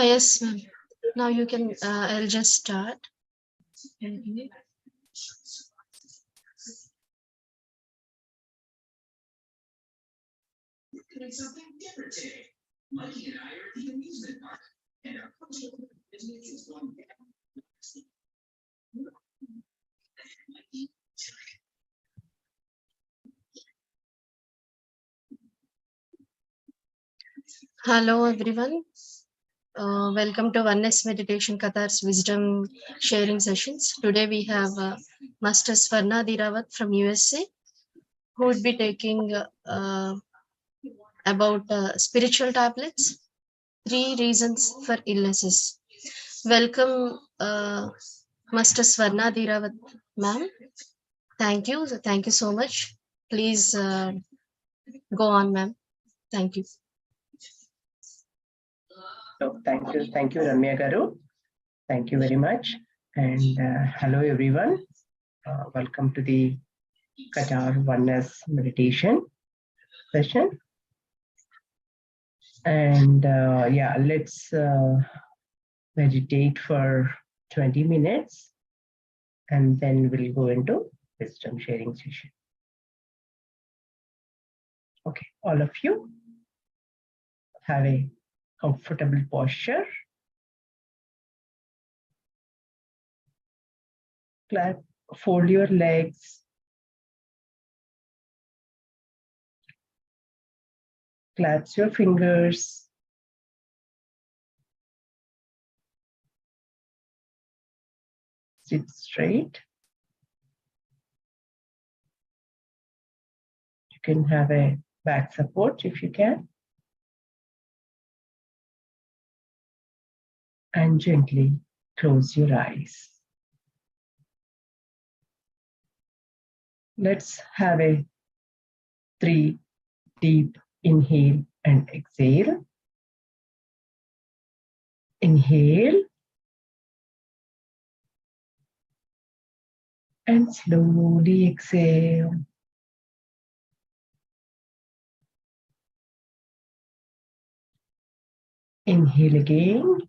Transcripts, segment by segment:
Yes, ma'am. Now you can, I'll just start. Mhm. Hello, everyone. Welcome to Oneness Meditation Qatar's Wisdom Sharing Sessions. Today we have Master Swarna from USA, who would be taking about spiritual tablets, 3 reasons for illnesses. Welcome, Master Swarna ma'am. Thank you. Thank you so much. Please go on, ma'am. Thank you. So thank you, Ramya Garu. Thank you very much. And hello, everyone. Welcome to the Qatar Oneness Meditation session. And yeah, let's meditate for 20 minutes, and then we'll go into wisdom sharing session. Okay, all of you have a comfortable posture. Fold your legs. Clasp your fingers. Sit straight. You can have a back support if you can. And gently close your eyes. Let's have a 3 deep inhale and exhale. Inhale and slowly exhale. Inhale again.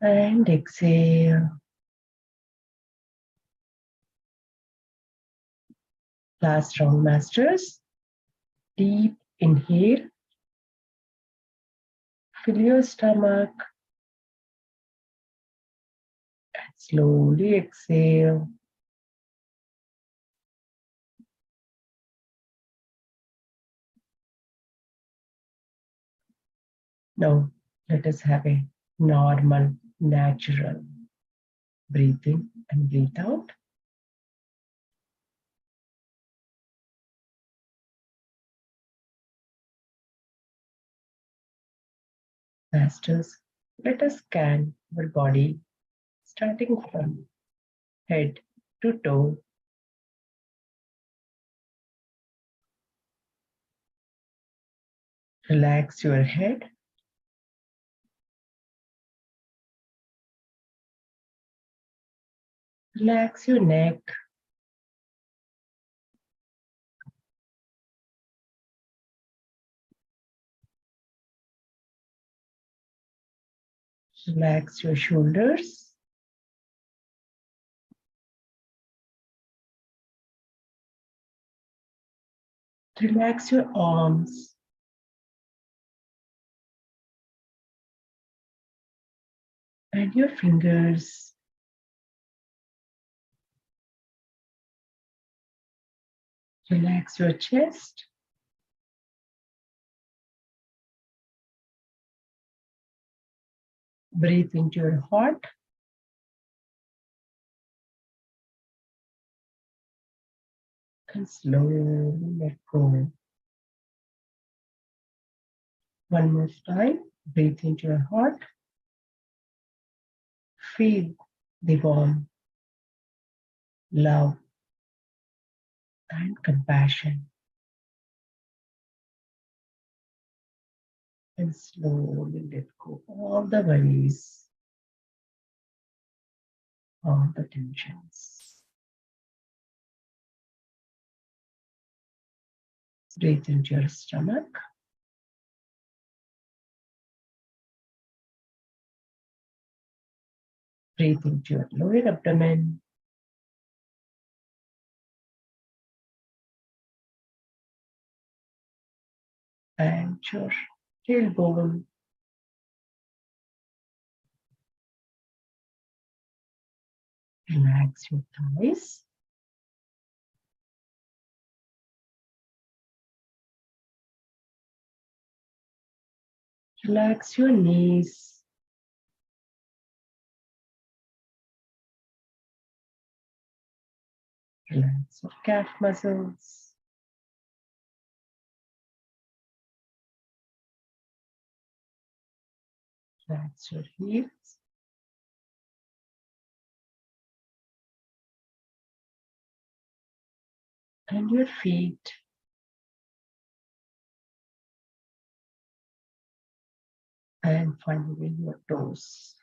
And exhale. Last round, masters. Deep inhale. Fill your stomach. And slowly exhale. Now, let us have a normal, natural breathe in and breathe out. Masters, let us scan our body starting from head to toe. Relax your head. Relax your neck. Relax your shoulders. Relax your arms. And your fingers. Relax your chest. Breathe into your heart. And slowly let go. One more time. Breathe into your heart. Feel the warmth, love, and compassion. And slowly let go all the worries, all the tensions. Breathe into your stomach. Breathe into your lower abdomen. And your tailbone. Relax your thighs. Relax your knees. Relax your calf muscles. Relax your hips. And your feet. And finally your toes.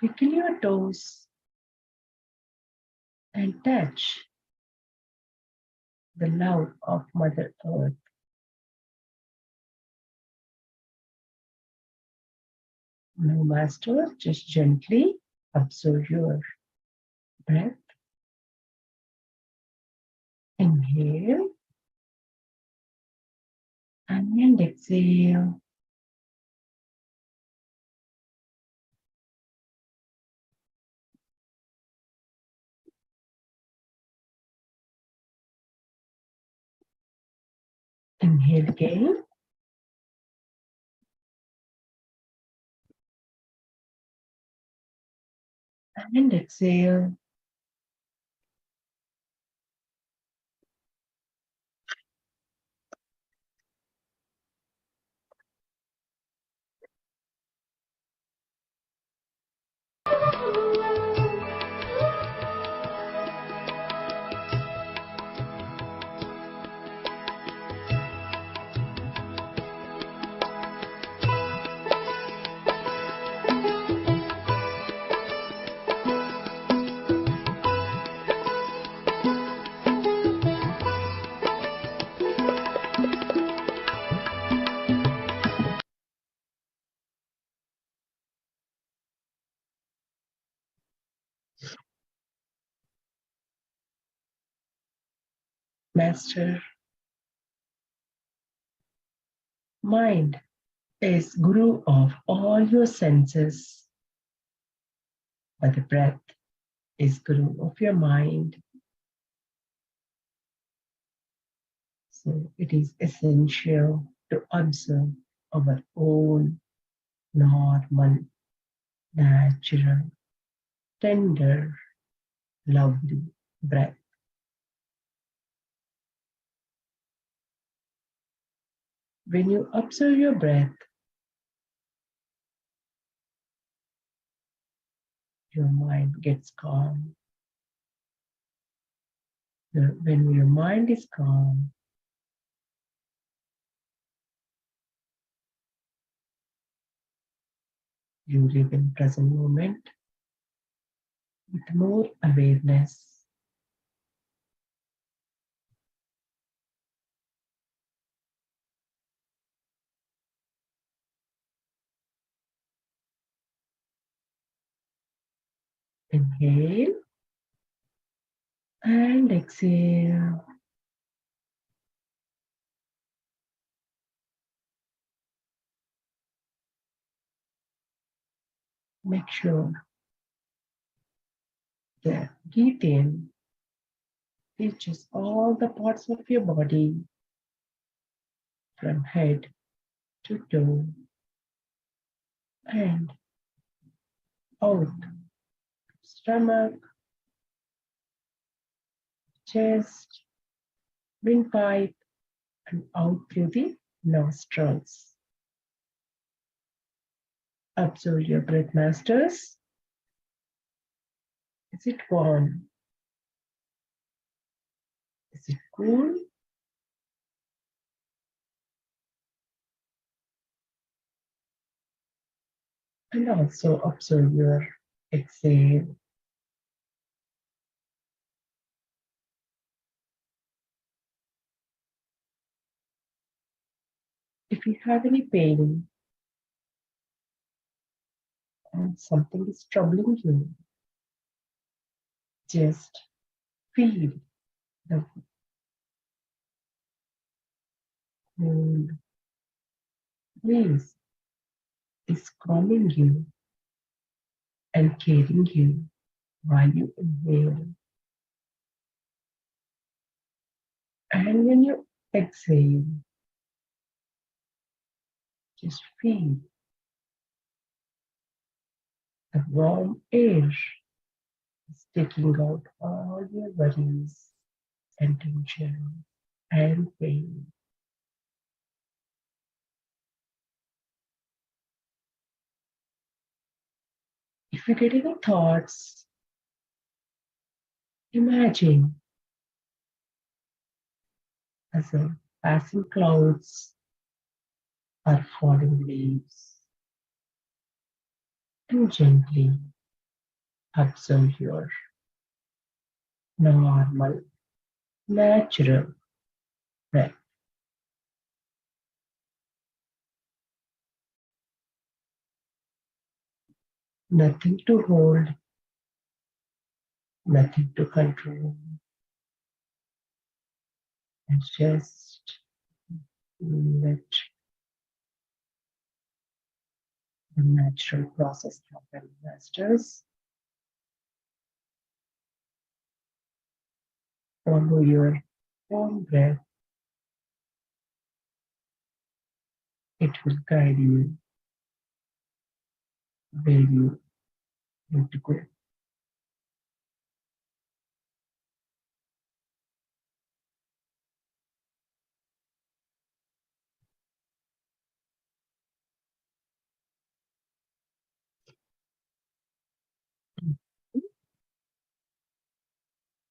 Wiggle your toes and touch the love of Mother Earth. Now, Master, just gently observe your breath. Inhale and exhale. Inhale again. And exhale. Master, mind is guru of all your senses, but the breath is guru of your mind. So it is essential to observe our own normal, natural, tender, lovely breath. When you observe your breath, your mind gets calm. When your mind is calm, you live in present moment with more awareness. Inhale and exhale. Make sure the breath in reaches all the parts of your body from head to toe and out, stomach, chest, windpipe, and out through the nostrils. Observe your breath, masters. Is it warm? Is it cool? And also observe your exhale. If you have any pain, and something is troubling you, just feel the cold breeze is calming you and carrying you while you inhale. And when you exhale, just feel the warm air is taking out all your worries and tension and pain. If you get any thoughts, imagine as a passing clouds or falling leaves, and gently observe your normal, natural breath. Nothing to hold, nothing to control, and just let the natural process happen, masters. Follow your own breath. It will guide you where you need to go.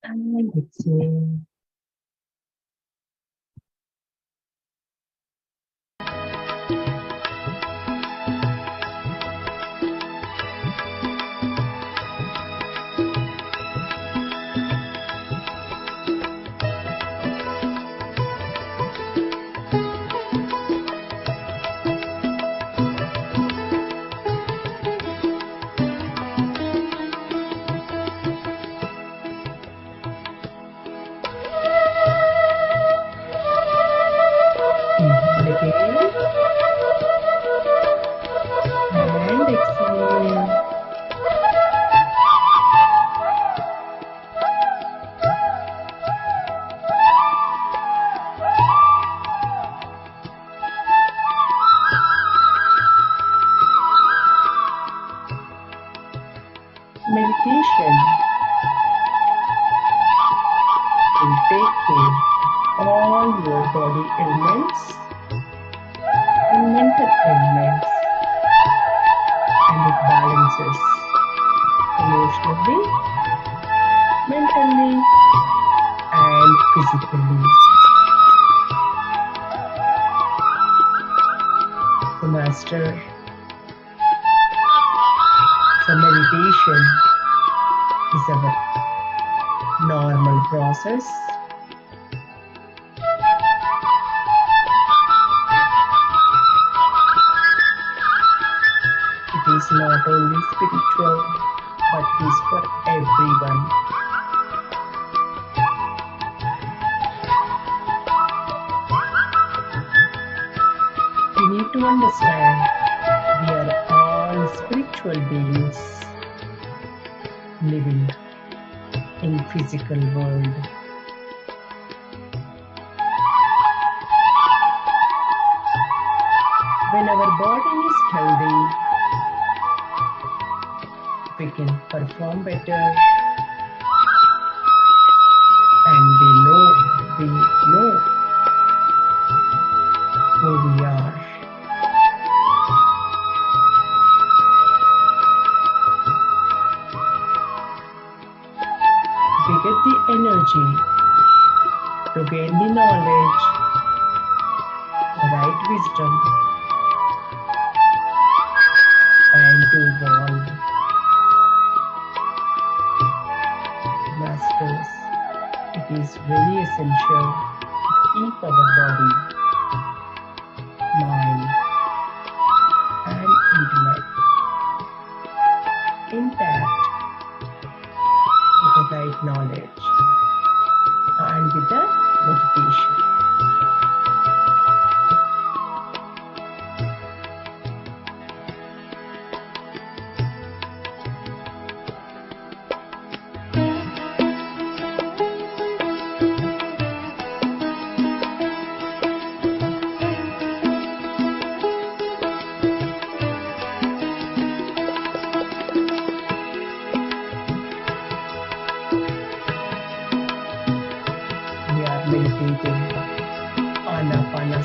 And exhale. Inhale again and exhale. Meditation will take care of all your body ailments and mental ailments, and it balances emotionally, mentally, and physically. So, Master, so meditation is our normal process. It is not only spiritual, but it is for everyone. We need to understand we are all spiritual beings living in physical world. When our body is healthy, we can perform better, and we know who we are. We get the energy to gain the knowledge, the right wisdom, and to evolve. Masters, it is very essential to keep our body, mind, and intellect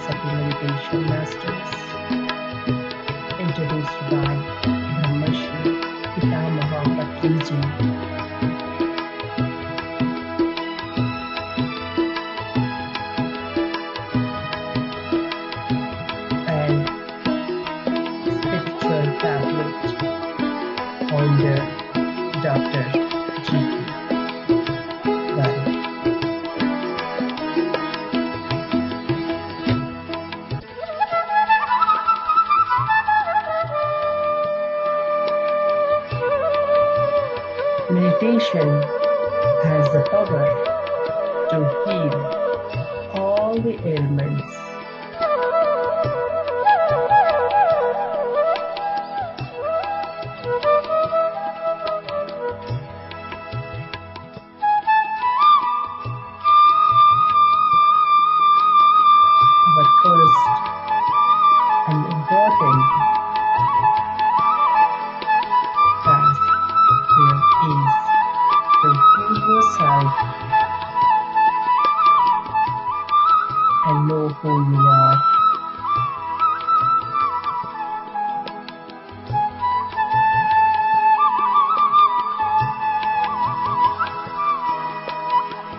philosophy meditation masters, introduced by Brahmashi Pitamaha Patriji. And spiritual tablet under Dr. G.P. Garg. Meditation has the power to heal all the ailments. But first and important task here is to heal yourself and know who you are.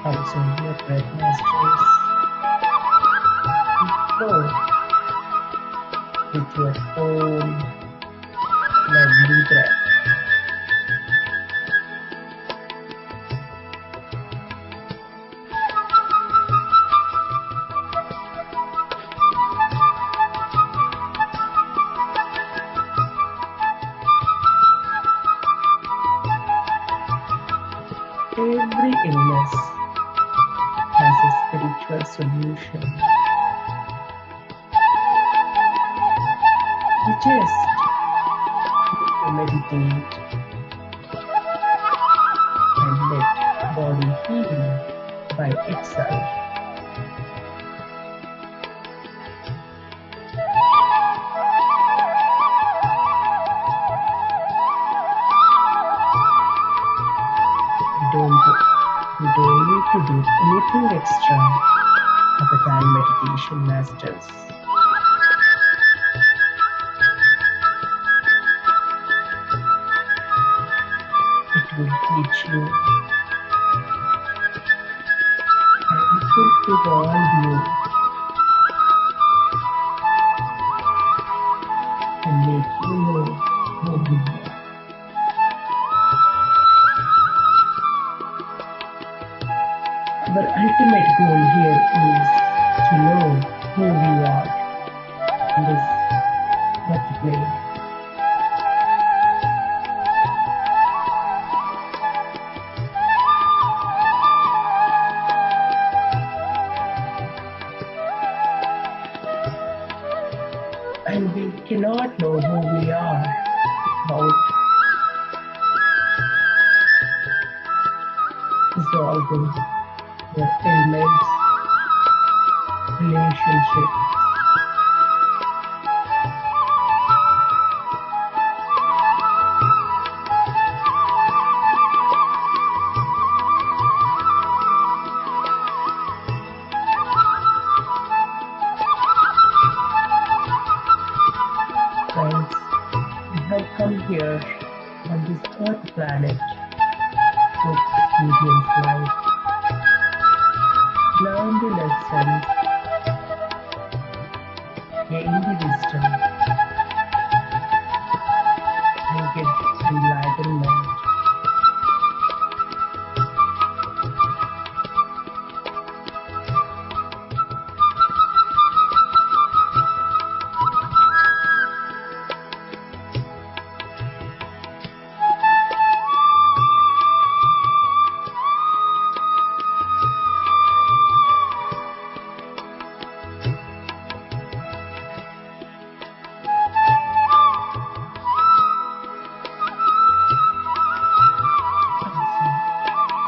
Observe your breath masters. Flow with your own lovely breath. Every illness has a spiritual solution. You just need to meditate and let body heal by itself. You don't need to do anything extra other than meditation masters. It will teach you and it will evolve you and make you know who you are. Our ultimate goal here is to know who we are in this earth plane. And we cannot know who we are without resolving your ailments, relationships, friends. We have come here on this earth planet to experience life, learn the lessons, gain the wisdom, and get enlightenment.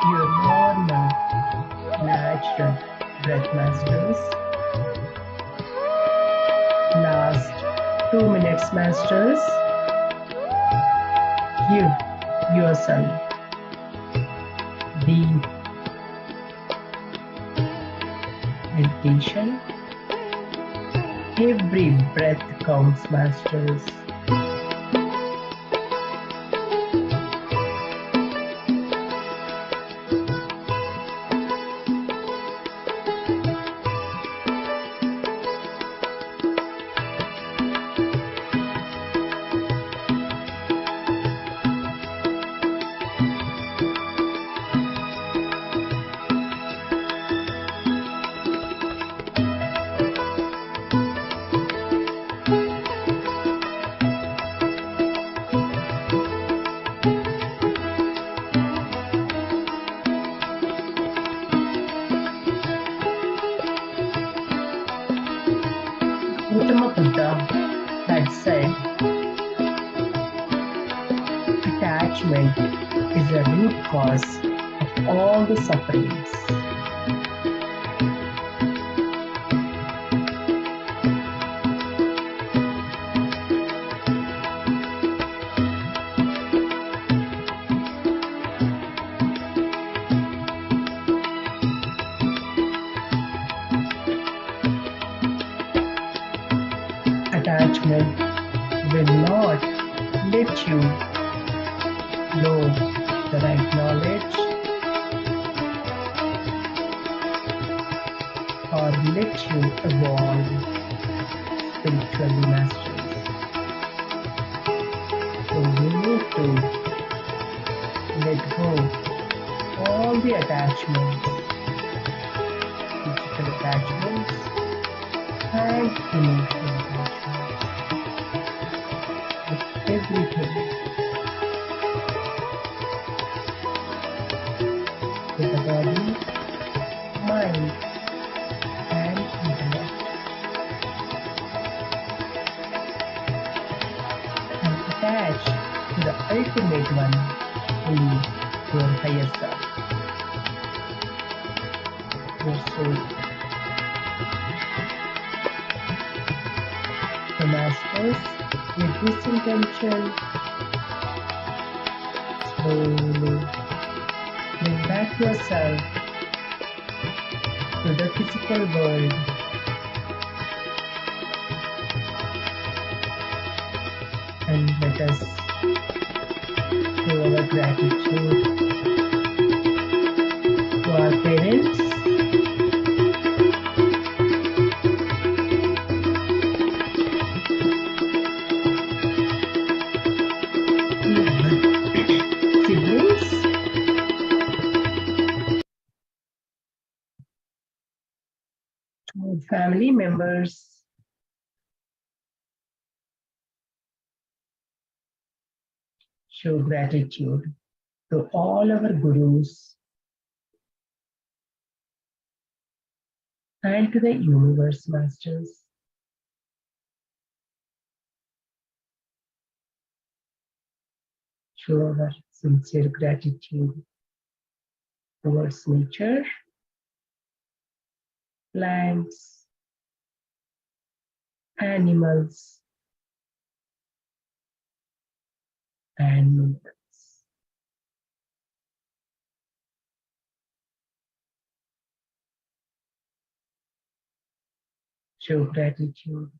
Your normal, natural breath masters. Last 2 minutes, masters. Give yourself deep meditation Every breath counts, masters. Gautama Buddha had said, attachment is the root cause of all the sufferings. Attachment will not let you know the right knowledge or let you evolve spiritually, masters. So you need to let go all the attachments, physical attachments and emotional attachments with everything, with the body, mind and intellect, and attach to the ultimate one, who is your higher self, your soul. The masters, with this intention, slowly bring back yourself to the physical world and let us show our gratitude to our parents, siblings, to family members, show gratitude to all our gurus and to the universe, masters. Show our sincere gratitude towards nature, plants, animals, and minerals. Show gratitude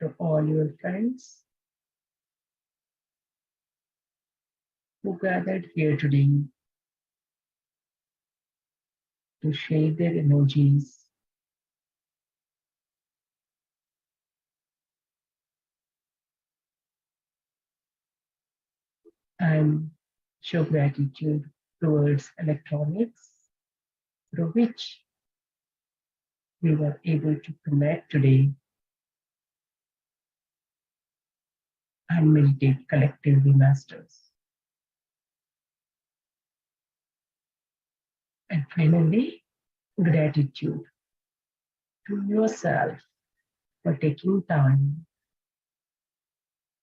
to all your friends who gathered here today to share their energies and show gratitude towards electronics through which we were able to connect today and meditate collectively, masters. And finally, gratitude to yourself for taking time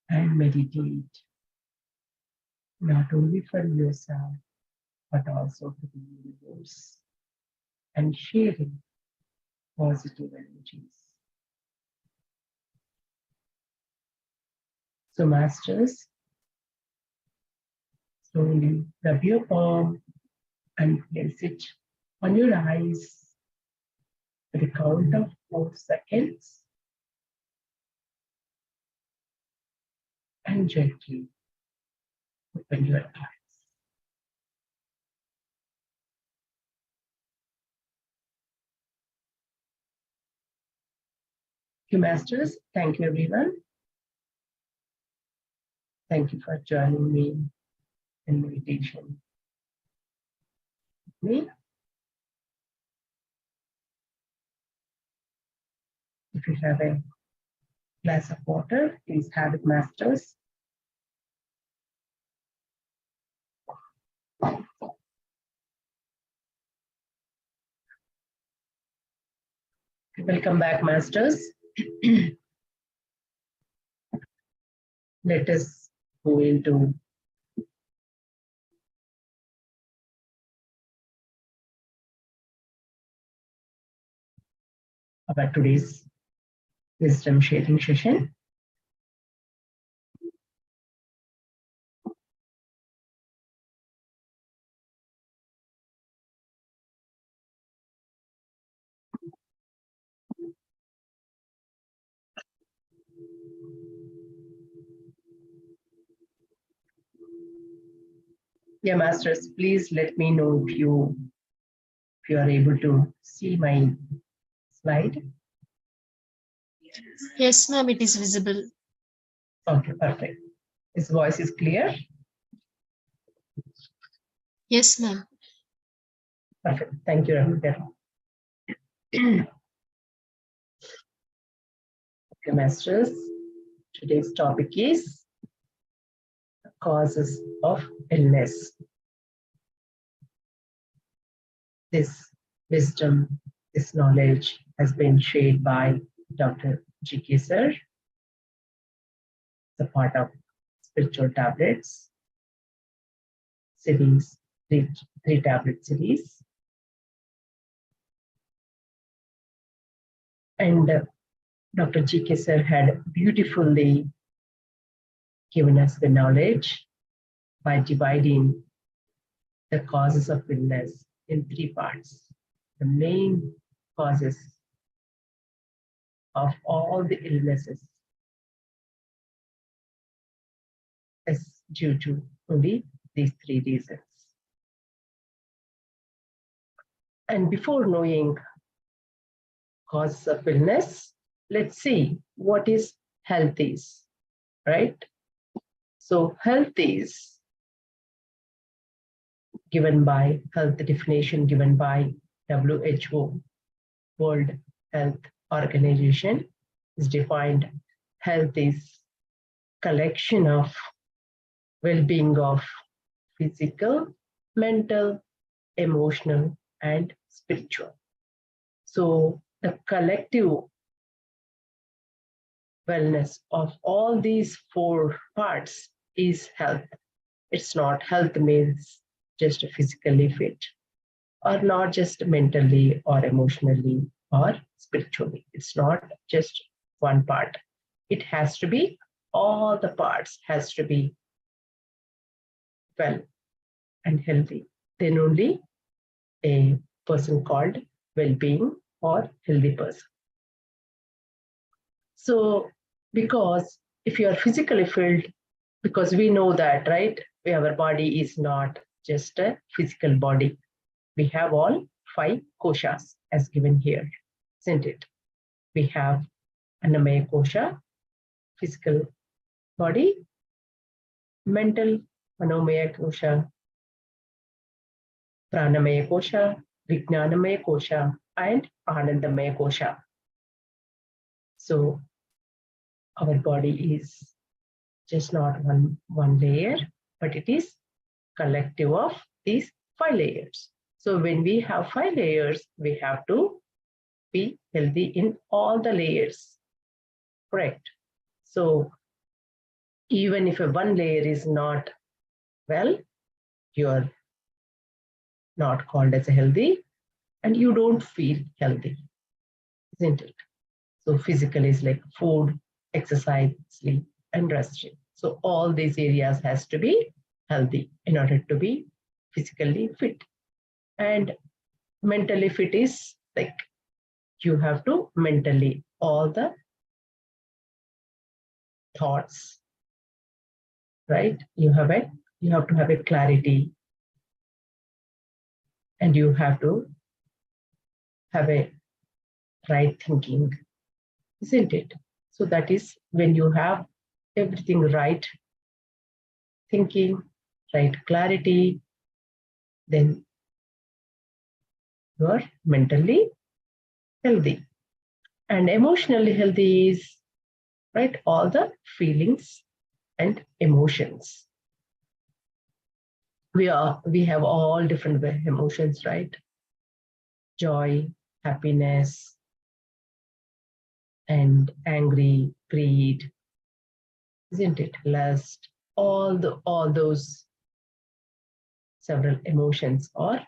and meditate, not only for yourself, but also for the universe, and sharing positive energies. So, masters, slowly rub your palm and place it on your eyes for the count of 4 seconds. and gently open your eyes. Thank you, Masters. Thank you, everyone. Thank you for joining me in meditation. Me. If you have a glass of water, please have it, Masters. Welcome back, Masters. Let us go into our today's wisdom sharing session. Yeah, Masters, please let me know if you are able to see my slide. Yes, ma'am, it is visible. Okay, perfect. His voice is clear. Yes, ma'am. Perfect. Thank you, Ramita. Okay, Masters, today's topic is causes of illness. This wisdom, this knowledge has been shared by Dr. G.K. Sir, the part of spiritual tablets series, three tablet series. And Dr. G.K. Sir had beautifully given us the knowledge by dividing the causes of illness in three parts. The main causes of all the illnesses is due to only these three reasons. And before knowing causes of illness, let's see what is health is, right? So health is given by health definition given by WHO, World Health Organization, is defined health is collection of well-being of physical, mental, emotional, and spiritual. So the collective wellness of all these four parts is health. It's not health means just physically fit, or not just mentally or emotionally or spiritually. It's not just one part. It has to be all the parts has to be well and healthy. Then only a person called well-being or healthy person. So because if you are physically fit, because we know that, right? Our body is not just a physical body. We have all 5 koshas as given here, isn't it? We have Annamaya kosha, physical body, mental Manomaya kosha, Pranamaya kosha, Vijnanamaya kosha, and Anandamaya kosha. So our body is just not one layer, but it is collective of these 5 layers. So when we have 5 layers, we have to be healthy in all the layers, correct? So even if a one layer is not well, you're not called as a healthy and you don't feel healthy, isn't it? So physical is like food, exercise, sleep, and resting. So all these areas has to be healthy in order to be physically fit. And mentally fit is like you have to mentally all the thoughts, right? You have to have a clarity, and you have to have a right thinking, isn't it? So that is when you have everything right thinking, right clarity, then you are mentally healthy. And emotionally healthy is, right, all the feelings and emotions. We have all different emotions, right? Joy, happiness, and angry, greed, isn't it? Lust, all those several emotions or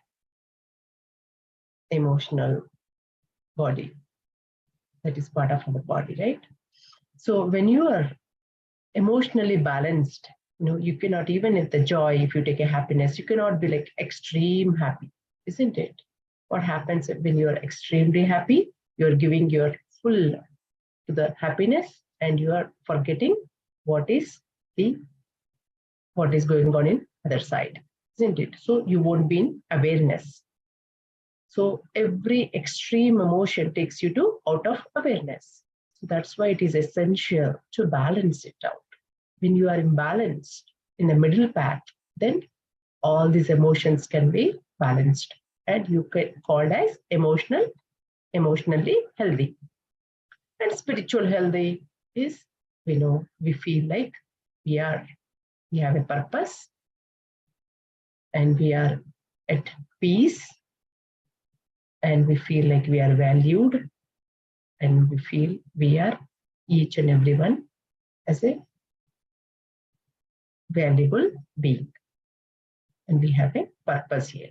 emotional body, that is part of our body, right? So when you are emotionally balanced, you cannot, even if the joy, if you take a happiness, you cannot be like extreme happy, isn't it? What happens when you are extremely happy? You're giving your full to the happiness, and you are forgetting what is the what is going on in other side, isn't it? So you won't be in awareness. So every extreme emotion takes you to out of awareness. So that's why it is essential to balance it out. When you are imbalanced in the middle path, then all these emotions can be balanced, and you can called as emotionally healthy. And spiritual healthy is, we feel like we have a purpose, and we are at peace, and we feel like we are valued, and we feel we are each and everyone as a valuable being, and we have a purpose here.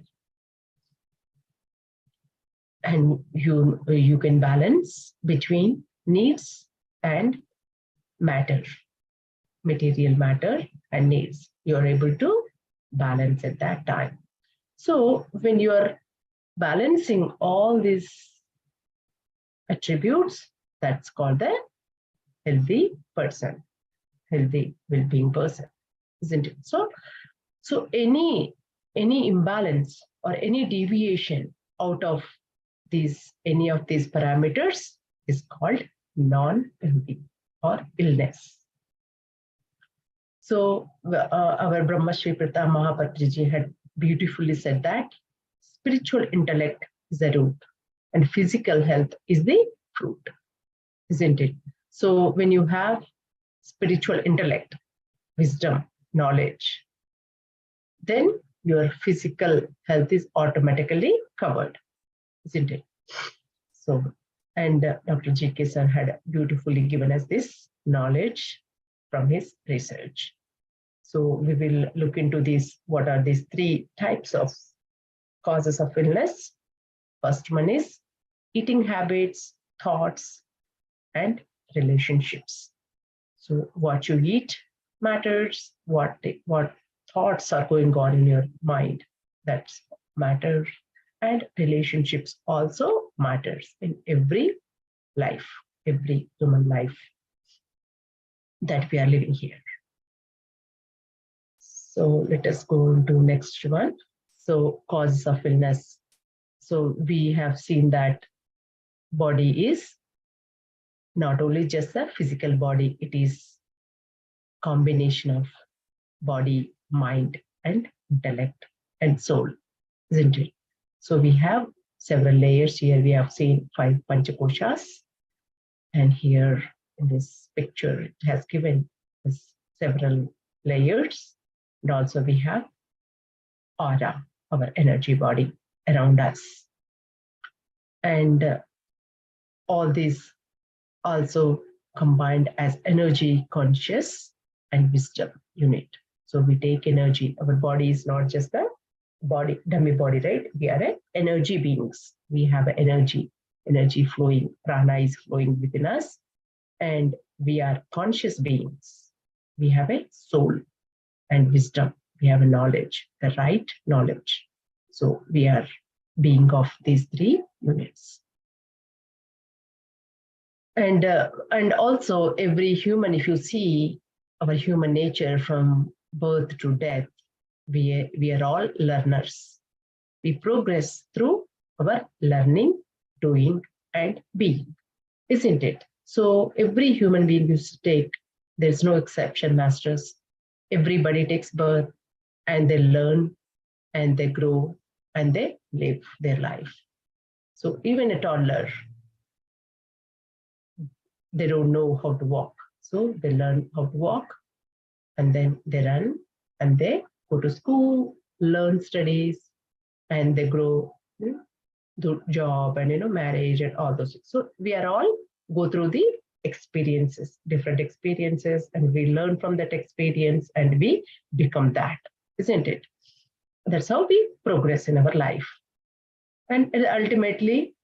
And you can balance between needs and matter, material matter and needs. You are able to balance at that time. So when you are balancing all these attributes, that's called the healthy person, healthy well-being person, isn't it? So any imbalance or any deviation out of any of these parameters is called non-healthy or illness. So our Brahma Shri Pratap Mahapatriji had beautifully said that spiritual intellect is the root and physical health is the fruit, isn't it? So when you have spiritual intellect, wisdom, knowledge, then your physical health is automatically covered, isn't it? So, and Dr. G.K. Sir had beautifully given us this knowledge from his research. So we will look into these, what are these three types of causes of illness. First one is eating habits, thoughts, and relationships. So what you eat matters, what thoughts are going on in your mind, that matters, and relationships also matters in every life, every human life that we are living here. So let us go to next one. So causes of illness. So we have seen that body is not only just a physical body, it is combination of body, mind, and intellect and soul, isn't it? So we have several layers here. We have seen 5 panchakoshas, and here in this picture, it has given us several layers. And also we have aura, our energy body around us. And all these also combined as energy conscious and wisdom unit. So we take energy. Our body is not just a body, dummy body, right? We are energy beings. We have energy flowing, prana is flowing within us, and we are conscious beings. We have a soul and wisdom. We have a knowledge, the right knowledge. So we are being of these 3 units. And also every human, if you see our human nature from birth to death, we are all learners. We progress through our learning, doing, and being, isn't it? So every human being you take, there's no exception, masters. Everybody takes birth and they learn and they grow and they live their life. So even a toddler, they don't know how to walk. So they learn how to walk and then they run and they go to school, learn studies, and they grow, do job and marriage and all those things. So we are all go through the experiences, different experiences, and we learn from that experience and we become that, isn't it? That's how we progress in our life. And ultimately,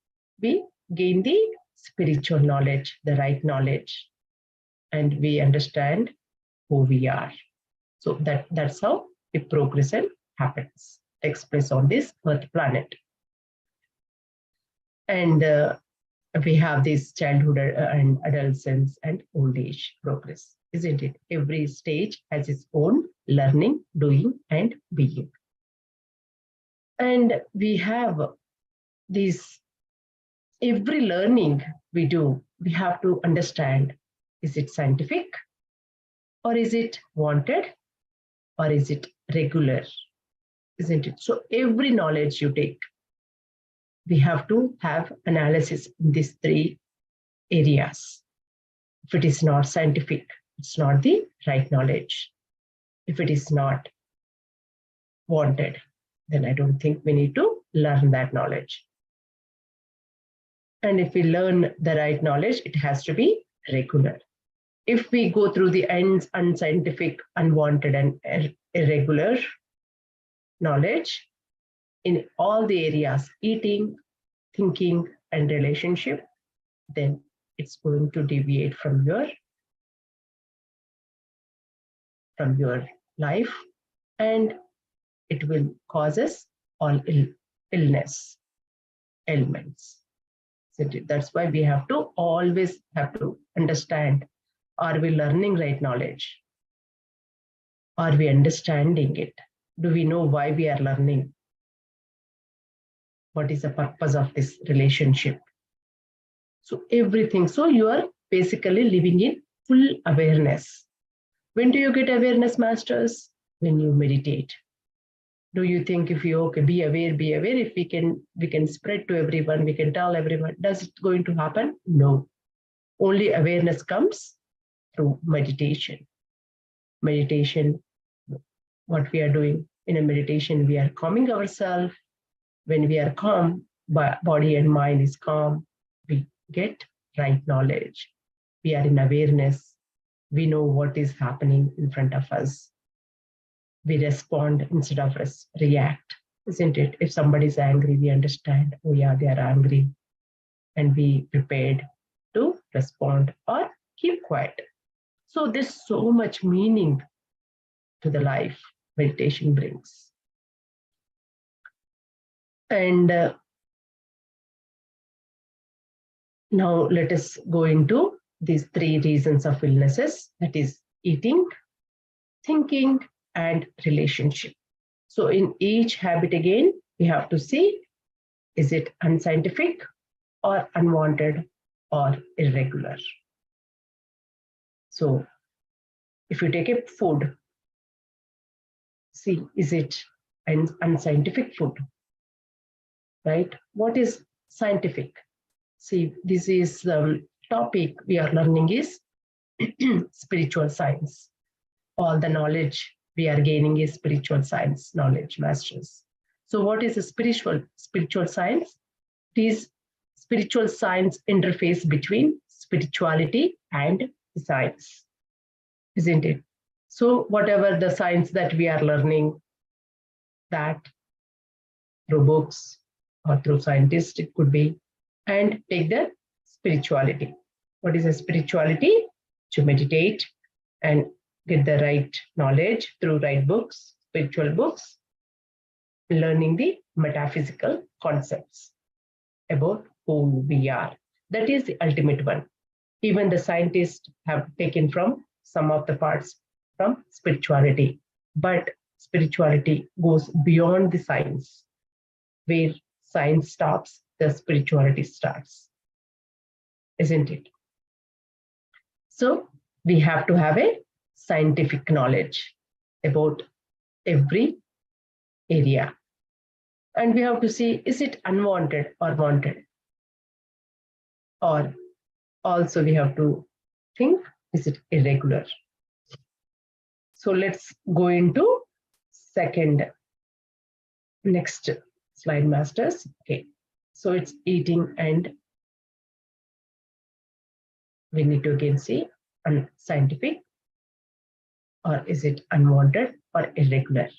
we gain the spiritual knowledge, the right knowledge, and we understand who we are. So that's how the progression happens, takes place on this Earth planet. And we have this childhood and adolescence and old age progress, isn't it? Every stage has its own learning, doing, and being. And we have this, every learning we do, we have to understand, is it scientific or is it wanted or is it regular, isn't it? So every knowledge you take, we have to have analysis in these three areas. If it is not scientific, it's not the right knowledge. If it is not wanted, then I don't think we need to learn that knowledge. And if we learn the right knowledge, it has to be regular. If we go through the unscientific, unwanted, and irregular knowledge in all the areas, eating, thinking, and relationship, then it's going to deviate from your life, and it will cause us all illness, ailments. So that's why we have to always have to understand, are we learning right knowledge? Are we understanding it? Do we know why we are learning? What is the purpose of this relationship? So everything. So you are basically living in full awareness. When do you get awareness, masters? When you meditate. Do you think if you be aware, if we can spread to everyone, we can tell everyone, does it going to happen? No. Only awareness comes through meditation. Meditation, what we are doing in a meditation, we are calming ourselves. When we are calm, body and mind is calm, we get right knowledge. We are in awareness. We know what is happening in front of us. We respond instead of react, isn't it? If somebody is angry, we understand, oh yeah, they are angry, and we prepared to respond or keep quiet. So there's so much meaning to the life meditation brings. And now let us go into these three reasons of illnesses, that is eating, thinking, and relationship. So in each habit again, we have to see, is it unscientific or unwanted or irregular? So if you take a food, see, is it an unscientific food, right? What is scientific? See, this is topic we are learning is spiritual science. All the knowledge we are gaining is spiritual science knowledge, masters. So what is a spiritual science? It is spiritual science interface between spirituality and science, isn't it? So whatever the science that we are learning, that through books or through scientists, it could be, and take the spirituality. What is a spirituality? To meditate and get the right knowledge through right books, spiritual books, learning the metaphysical concepts about who we are. That is the ultimate one. Even the scientists have taken from some of the parts from spirituality. But spirituality goes beyond the science. Where science stops, the spirituality starts, isn't it? So we have to have a scientific knowledge about every area. And we have to see, is it unwanted or wanted? Or also we have to think, is it irregular? So let's go into next slide, masters. Okay, so it's eating, and we need to again see unscientific, or is it unwanted or irregular?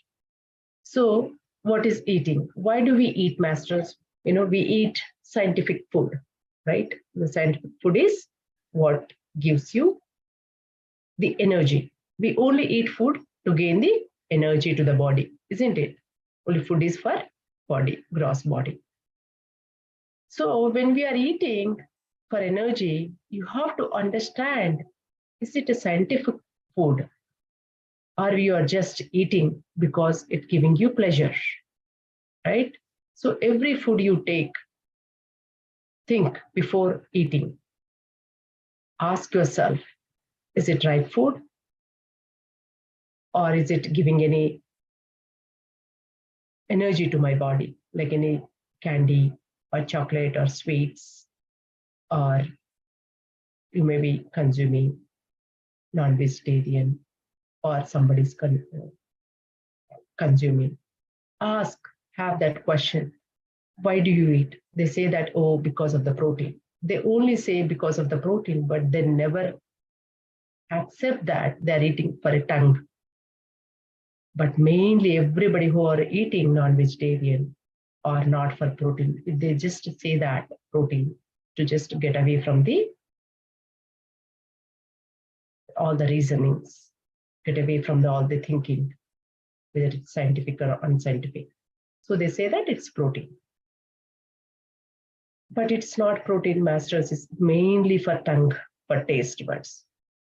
So what is eating? Why do we eat, masters? We eat scientific food, right? The scientific food is what gives you the energy. We only eat food to gain the energy to the body, isn't it? Only food is for body, gross body. So when we are eating for energy, you have to understand, is it a scientific food, or you are just eating because it's giving you pleasure, right? So every food you take, think before eating. Ask yourself, is it right food, or is it giving any energy to my body, like any candy or chocolate or sweets, or you may be consuming non-vegetarian, or somebody's consuming. Ask, have that question. Why do you eat? They say that, oh, because of the protein. They only say because of the protein, but they never accept that they're eating for a tongue. But mainly everybody who are eating non-vegetarian or not for protein, they just say that protein to just get away from all the reasonings, get away from all the thinking, whether it's scientific or unscientific. So they say that it's protein. But it's not protein, masters. It's mainly for tongue, for taste buds.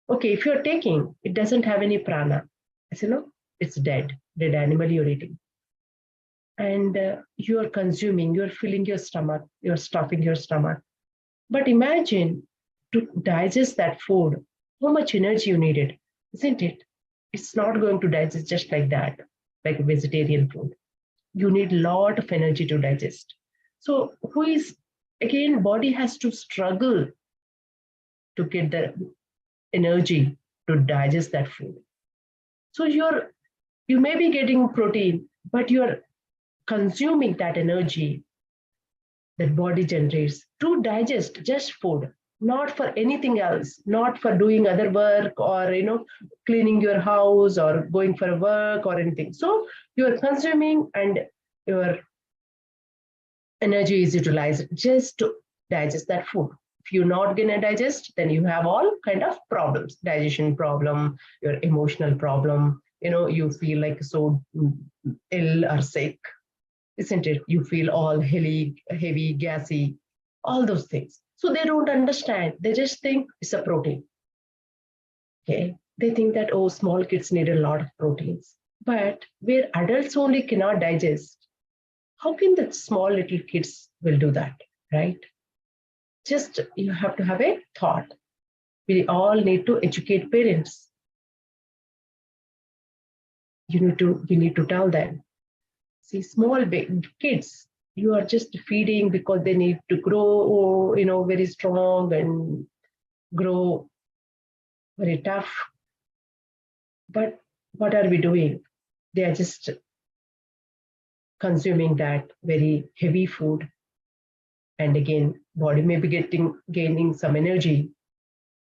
Okay, if you're taking, it doesn't have any prana. As you know, it's dead animal you're eating. And you're consuming, you're filling your stomach, you're stuffing your stomach. But imagine to digest that food, how much energy you needed, isn't it? It's not going to digest just like that, like vegetarian food. You need a lot of energy to digest. So again, body has to struggle to get the energy to digest that food. So you may be getting protein, but you're consuming that energy that body generates to digest just food, not for anything else, not for doing other work, or cleaning your house or going for work or anything. So you're consuming, and your energy is utilized just to digest that food. If you're not going to digest, then you have all kind of problems, digestion problem, your emotional problem, you feel like so ill or sick, isn't it? You feel all heavy, gassy, all those things. So they don't understand. They just think it's a protein. Okay. They think that, oh, small kids need a lot of proteins. But where adults only cannot digest, how can the small little kids will do that, right? Just you have to have a thought. We all need to educate parents. We need to tell them. See, small big kids, you are just feeding because they need to grow, very strong and grow very tough. But what are we doing? They are just consuming that very heavy food. And again, body may be gaining some energy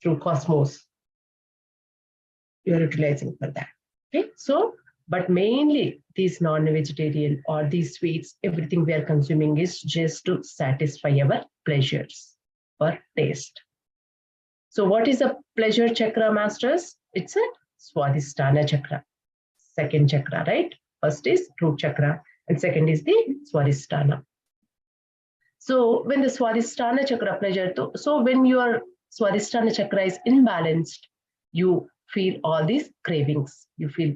through cosmos. You're utilizing for that. Okay, so, but mainly these non-vegetarian or these sweets, everything we are consuming is just to satisfy our pleasures or taste. So what is a pleasure chakra, masters? It's a Swadhisthana chakra, second chakra, right? First is root chakra, and second is the Swadhisthana. So when the Swadhisthana chakra pleasure, so when your Swadhisthana chakra is imbalanced, you feel all these cravings. You feel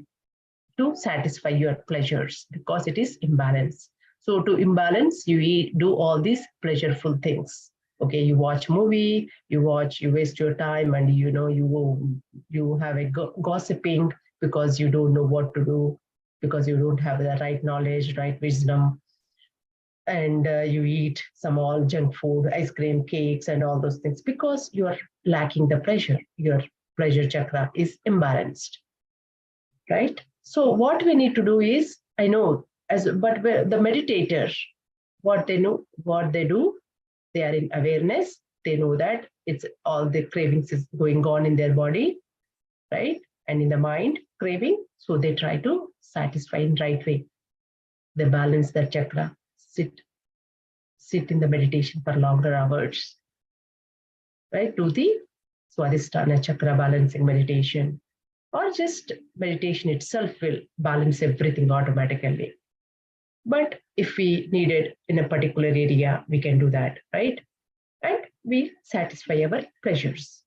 to satisfy your pleasures because it is imbalance. So to imbalance, you do all these pleasureful things. Okay, you watch movie, you waste your time, and you have a gossiping because you don't know what to do, because you don't have the right knowledge, right wisdom, and you eat some all junk food, ice cream, cakes, and all those things because you are lacking the pleasure. Your pleasure chakra is imbalanced, right? So what we need to do is, I know, but the meditators, what they do, they are in awareness. They know that it's all the cravings is going on in their body, right? And in the mind, craving. So they try to satisfy in right way. They balance their chakra, sit in the meditation for longer hours, right? Do the Swadhisthana chakra balancing meditation, or just meditation itself will balance everything automatically. But if we need it in a particular area, we can do that, right? And we satisfy our pleasures.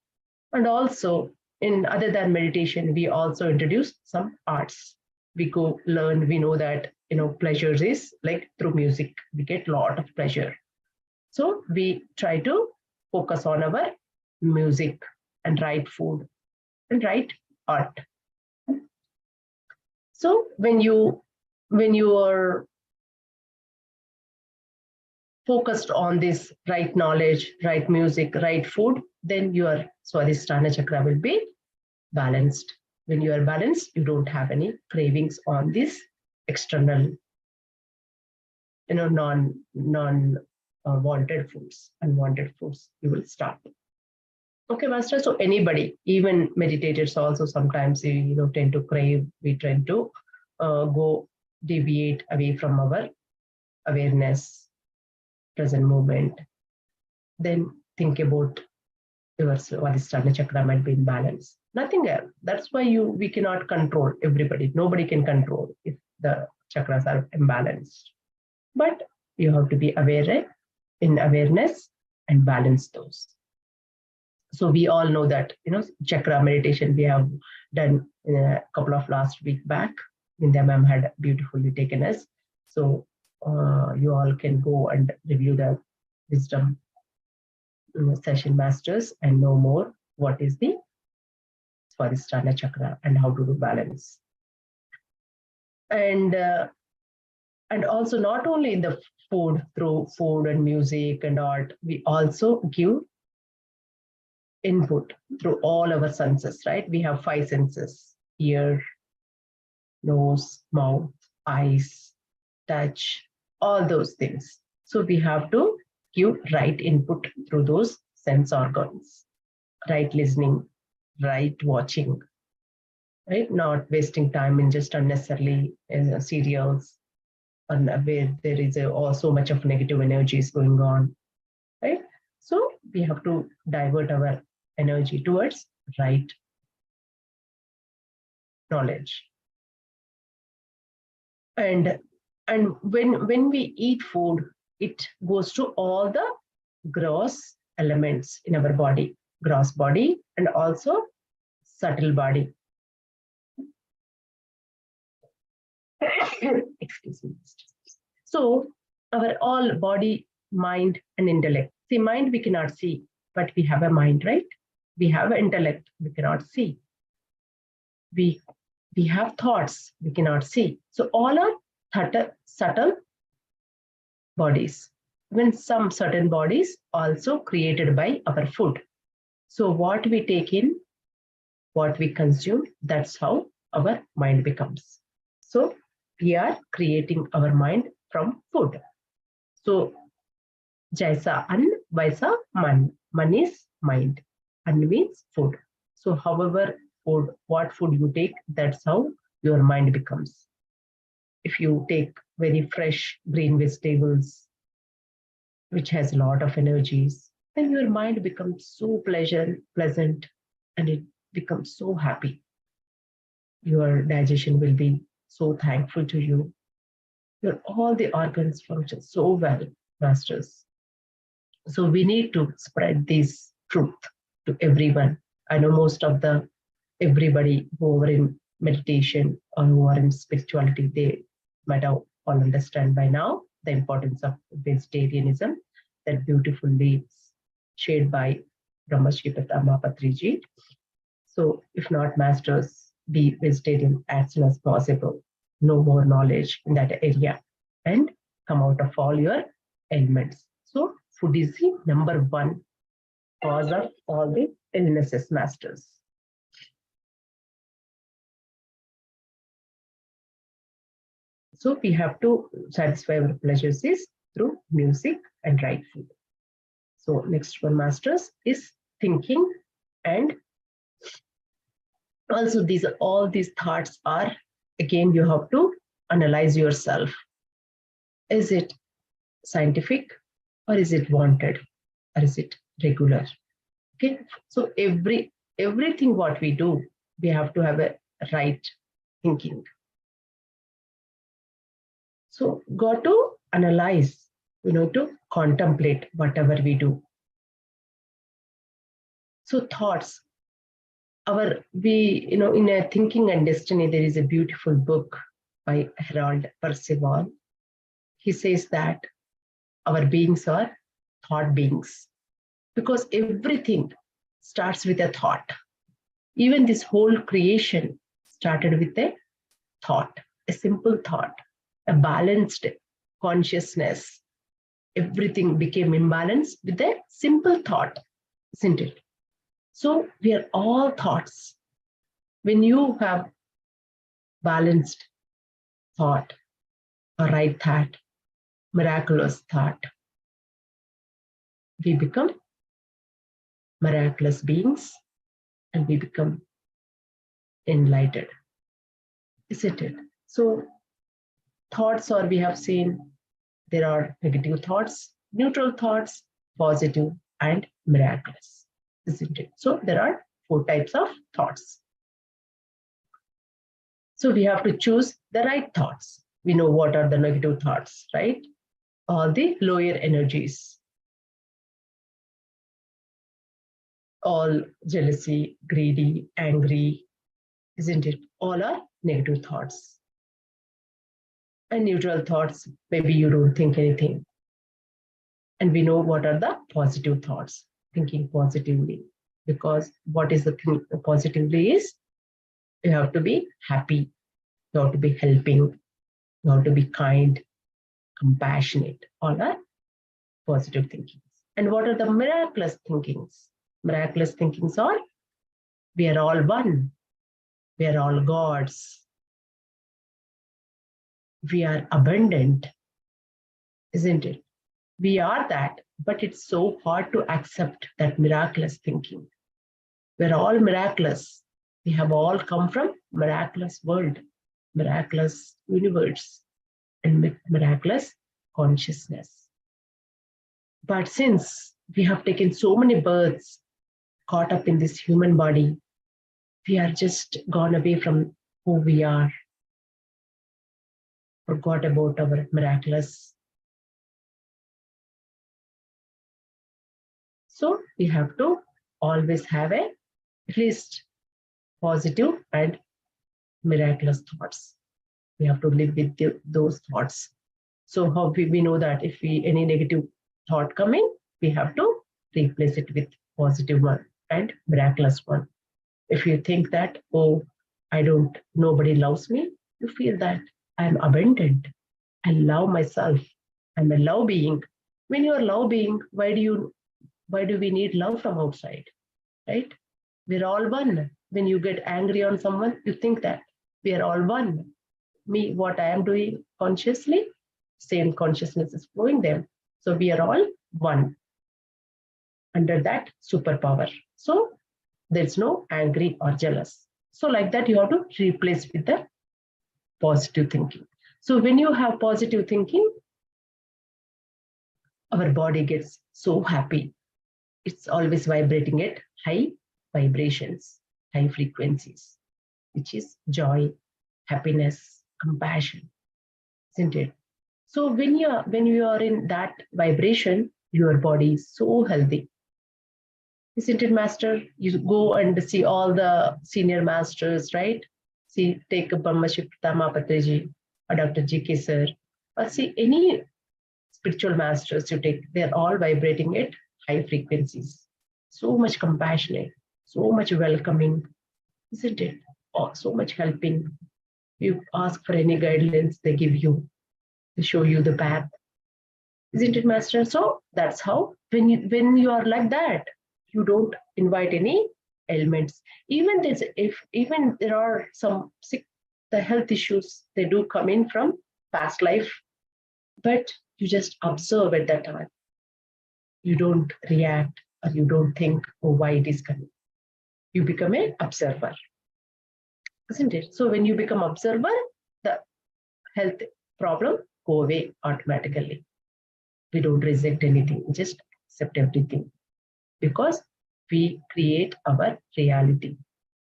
And also, in other than meditation, we also introduce some arts. We go learn, we know that pleasures is like through music, we get a lot of pleasure. So we try to focus on our music and write food and write art. So when you are focused on this right knowledge, right music, right food, then your Swadhisthana chakra will be balanced. When you are balanced, you don't have any cravings on this external, non wanted foods, unwanted foods. You will stop. Okay, master. So anybody, even meditators, also sometimes tend to crave. We tend to go deviate away from our awareness, present moment. Then think about your Swadhisthana chakra might be in balance. Nothing else. That's why we cannot control everybody. Nobody can control if the chakras are imbalanced. But you have to be aware in awareness and balance those. So we all know that chakra meditation we have done a couple of last week back. Vindhya ma'am had beautifully taken us. So you all can go and review the wisdom session masters and know more what is the Swadhisthana chakra and how to do balance. And also not only in the food, through food and music and art, we also give input through all our senses, right? We have 5 senses: ear, nose, mouth, eyes, touch, all those things. So we have to give right input through those sense organs, right listening, right watching, right? Not wasting time in just unnecessarily serials and where there is so much of negative energies going on, right? So we have to divert our energy towards right knowledge. And when we eat food, it goes to all the gross elements in our body, gross body and also subtle body. Excuse me. So our all body, mind and intellect. See, mind we cannot see, but we have a mind, right? We have an intellect we cannot see. We have thoughts we cannot see. So all are subtle bodies. When some certain bodies also created by our food. So what we take in, what we consume, that's how our mind becomes. So we are creating our mind from food. So jaisa an, vaisa man. Man is mind. An means food. So however food, what food you take, that's how your mind becomes. If you take very fresh green vegetables, which has a lot of energies, then your mind becomes so pleasant, and it becomes so happy. Your digestion will be so thankful to you. All the organs function so well, masters. So we need to spread this truth to everyone. I know most of everybody who are in meditation or who are in spirituality, they might have all understand by now the importance of vegetarianism that beautifully shared by Brahmarshi Pitama Patriji. So if not masters, be vegetarian as soon as possible. No more knowledge in that area and come out of all your ailments. So food is the number one cause of all the illnesses, masters. So we have to satisfy our pleasures is through music and right food. So next one, masters, is thinking, and also all these thoughts are, again, you have to analyze yourself. Is it scientific, or is it wanted, or is it regular? Okay, so everything what we do, we have to have a right thinking. So got to analyze, to contemplate whatever we do. So thoughts, in a Thinking and Destiny, there is a beautiful book by Harold Percival. He says that our beings are thought beings, because everything starts with a thought. Even this whole creation started with a thought, a simple thought, a balanced consciousness. Everything became imbalanced with a simple thought, isn't it? So we are all thoughts. When you have balanced thought, a right thought, miraculous thought, we become miraculous beings and we become enlightened, isn't it? So thoughts, or we have seen there are negative thoughts, neutral thoughts, positive, and miraculous, isn't it? So there are 4 types of thoughts. So we have to choose the right thoughts. We know what are the negative thoughts, right? All the lower energies, all jealousy, greedy, angry, isn't it? All are negative thoughts. And neutral thoughts, maybe you don't think anything. And we know what are the positive thoughts, thinking positively. Because what is the thing positively is, you have to be happy, you have to be helping, you have to be kind, compassionate. All are positive thinkings. And what are the miraculous thinkings? Miraculous thinkings are, we are all one, we are all gods, we are abundant, isn't it? We are that, but it's so hard to accept that miraculous thinking. We're all miraculous. We have all come from miraculous world, miraculous universe, and miraculous consciousness. But since we have taken so many births, caught up in this human body, we are just gone away from who we are, forgot about our miraculous. So we have to always have at least positive and miraculous thoughts. We have to live with those thoughts. So how we know that if any negative thought coming, we have to replace it with positive one and miraculous one. If you think that, oh, nobody loves me, you feel that I'm abundant. I love myself. I'm a love being. When you're a love being, why do we need love from outside? Right? We're all one. When you get angry on someone, you think that we are all one. Me, what I am doing consciously, same consciousness is flowing them. So we are all one under that superpower. So there's no angry or jealous. So like that, you have to replace with the positive thinking. So when you have positive thinking, our body gets so happy. It's always vibrating at high vibrations, high frequencies, which is joy, happiness, compassion, isn't it? So when you are in that vibration, your body is so healthy. Isn't it, master? You go and see all the senior masters, right? See, take a Brahmaship Tama Patriji or Dr. G.K. Sir, or see any spiritual masters you take, they're all vibrating at high frequencies. So much compassionate, so much welcoming, isn't it? Oh, so much helping. You ask for any guidelines, they give you, they show you the path, isn't it, master? So that's how when you are like that, you don't invite any ailments. Even there's even there are some sick, the health issues, they do come in from past life, but you just observe at that time. You don't react or you don't think, oh, why it is coming. You become an observer, isn't it? So when you become observer, the health problem go away automatically. We don't reject anything, just accept everything because we create our reality.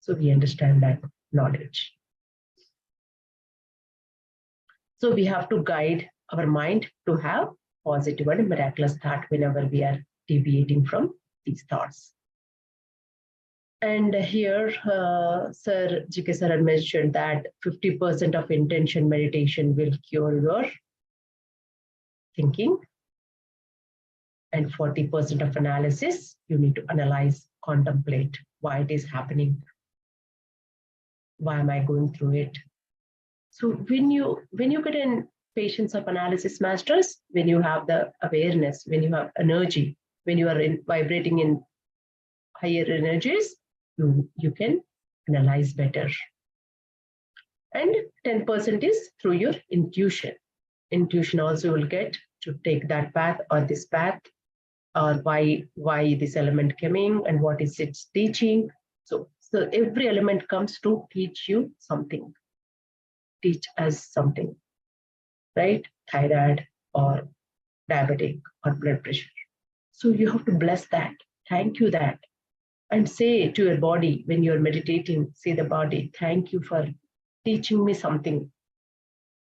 So we understand that knowledge. So we have to guide our mind to have positive and miraculous thought whenever we are deviating from these thoughts. And here, Sir G.K. Sir had mentioned that 50% of intention meditation will cure your thinking, and 40% of analysis, you need to analyze, contemplate why it is happening. Why am I going through it? So when you get in patience of analysis masters, when you have the awareness, when you have energy, when you are vibrating in higher energies, you can analyze better. And 10% is through your intuition. Intuition also will get to take that path or this path, or why this element coming and what is its teaching. So every element comes to teach you something, teach us something, right? Thyroid or diabetic or blood pressure. So you have to bless that, thank you that, and say to your body when you're meditating, say the body, thank you for teaching me something,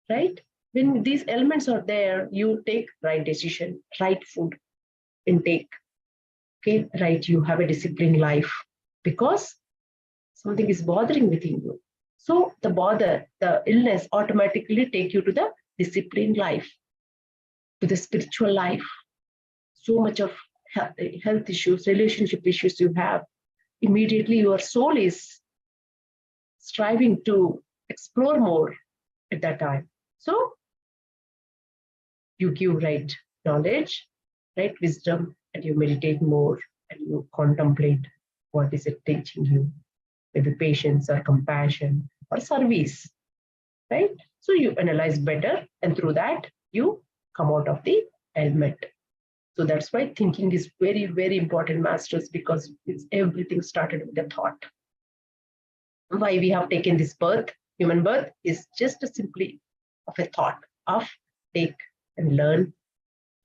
right? When these elements are there, you take right decision, right food intake, okay, right, you have a disciplined life because something is bothering within you. So the illness automatically take you to the disciplined life, to the spiritual life. So much of health issues, relationship issues you have, immediately your soul is striving to explore more at that time. So you give right knowledge, right wisdom, and you meditate more and you contemplate what is it teaching you, whether patience or compassion or service, right? So you analyze better, and through that you come out of the ailment. So that's why thinking is very, very important, masters, because it's everything started with a thought. Why we have taken this birth, human birth, is just simply of a thought of take and learn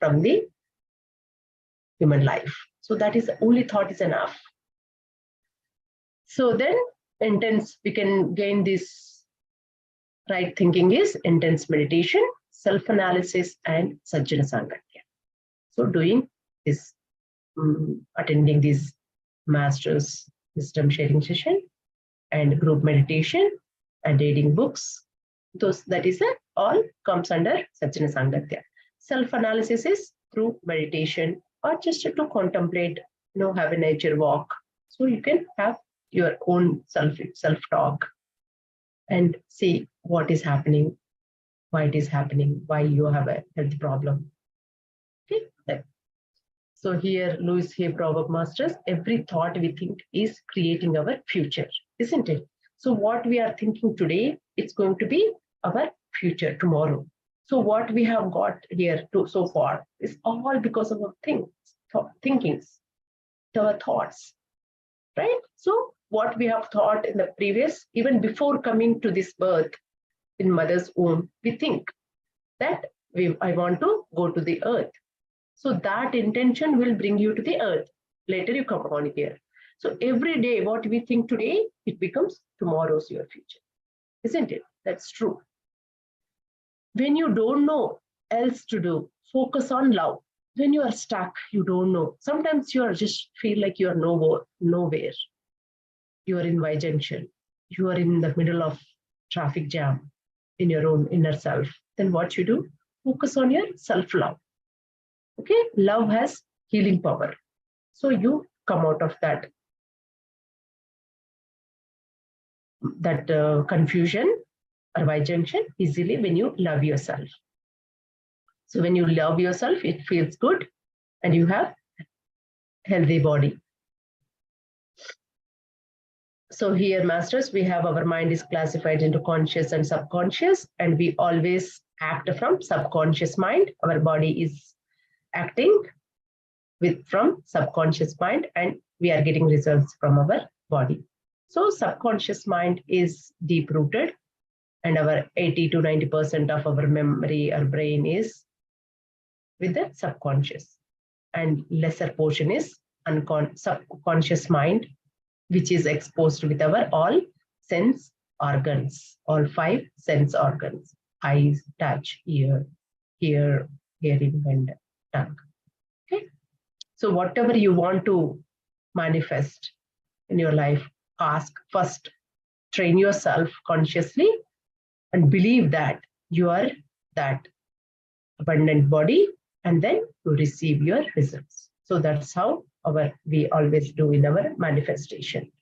from the human life. So that is the only thought is enough. So then intense, we can gain this right thinking is intense meditation, self-analysis, and Sajjana Sangatya. So doing this, attending these masters wisdom sharing session and group meditation and reading books, those that is all comes under Sajjana Sangatya. Self-analysis is through meditation or just to contemplate, have a nature walk. So you can have your own self-talk and see what is happening, why it is happening, why you have a health problem. Okay. So here, Louis Hay Proverb Masters, every thought we think is creating our future, isn't it? So what we are thinking today, it's going to be our future tomorrow. So what we have got here so far is all because of our thinkings, our thoughts, right? So what we have thought in the previous, even before coming to this birth in mother's womb, we think that I want to go to the earth. So that intention will bring you to the earth. Later you come on here. So every day, what we think today, it becomes tomorrow's your future. Isn't it? That's true. When you don't know else to do, focus on love. When you are stuck, you don't know. Sometimes you are just feel like you are nowhere. You are in Y junction. You are in the middle of traffic jam in your own inner self, then what you do? Focus on your self-love. Okay, love has healing power. So you come out of that confusion or bijunction easily when you love yourself. So when you love yourself, it feels good and you have healthy body. So here, masters, we have our mind is classified into conscious and subconscious, and we always act from subconscious mind. Our body is acting from subconscious mind, and we are getting results from our body. So subconscious mind is deep rooted, and our 80 to 90% of our memory or brain is with the subconscious, and lesser portion is subconscious mind, which is exposed with our all sense organs, all 5 sense organs: eyes, touch, ear, hearing, and tongue. Okay. So whatever you want to manifest in your life, ask first, train yourself consciously and believe that you are that abundant body, and then you receive your results. So that's how we always do in our manifestation.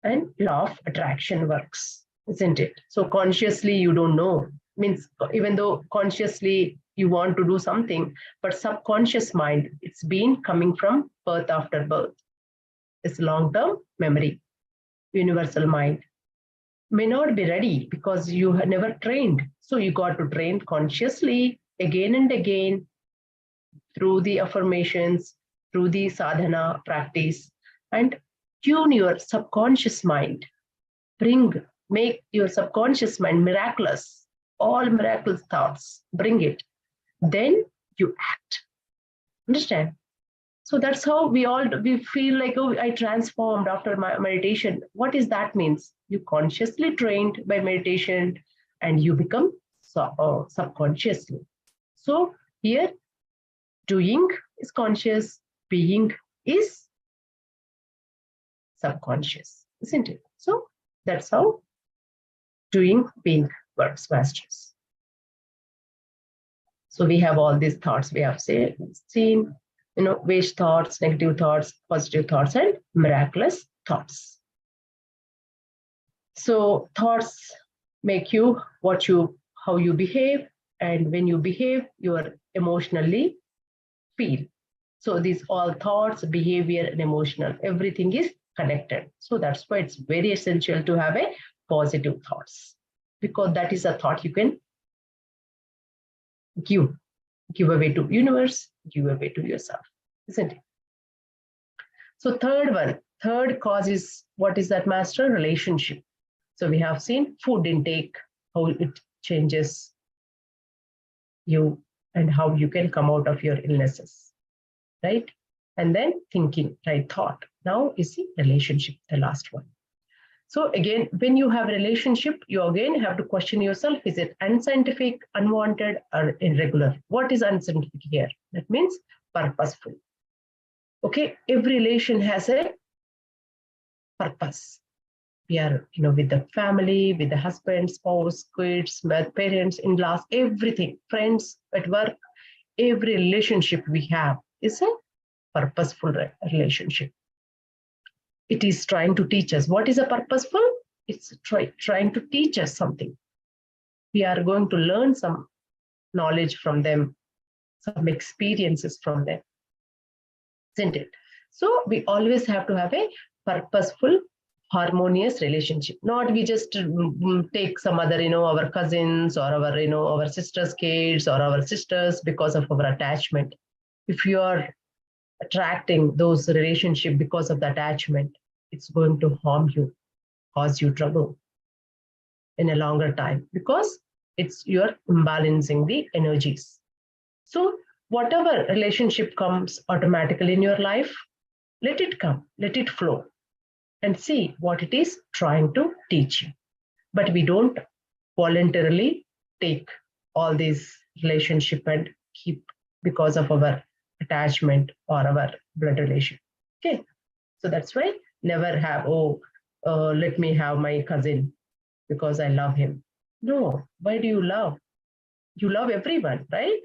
And law of attraction works, isn't it? So consciously you don't know, means even though consciously you want to do something, but subconscious mind, it's been coming from birth after birth. It's long-term memory, universal mind may not be ready because you have never trained. So you got to train consciously again and again through the affirmations, through the sadhana practice, and tune your subconscious mind. Make your subconscious mind miraculous, all miraculous thoughts, bring it. Then you act. Understand? So that's how we feel like, oh, I transformed after my meditation. What is that means? You consciously trained by meditation and you become subconsciously. So here, doing is conscious, being is subconscious, isn't it? So that's how doing, being works, masters. So we have all these thoughts we have seen, waste thoughts, negative thoughts, positive thoughts, and miraculous thoughts. So thoughts make you how you behave, and when you behave, you are emotionally feel. So these all thoughts, behavior, and emotional, everything is connected. So that's why it's very essential to have a positive thoughts, because that is a thought you can give away to universe, give away to yourself, isn't it? So third cause is, what is that, master? Relationship. So we have seen food intake, how it changes you and how you can come out of your illnesses, right? And then thinking, right thought. Now is the relationship, the last one. So again, when you have a relationship, you again have to question yourself, is it unscientific, unwanted, or irregular? What is unscientific here? That means purposeful. Okay, every relation has a purpose. We are, with the family, with the husband, spouse, kids, parents, in-laws, everything, friends at work, every relationship we have is a purposeful relationship. It is trying to teach us. What is a purposeful? It's trying to teach us something. We are going to learn some knowledge from them, some experiences from them, isn't it? So we always have to have a purposeful, harmonious relationship. Not we just take some other, our cousins or our sisters' kids or our sisters because of our attachment. If you are attracting those relationships because of the attachment, it's going to harm you, cause you trouble in a longer time, because you're imbalancing the energies. So whatever relationship comes automatically in your life, let it come, let it flow, and see what it is trying to teach you. But we don't voluntarily take all these relationship and keep because of our attachment or our blood relation. Okay, so that's why never have, let me have my cousin, because I love him. No, why do you love? You love everyone, right?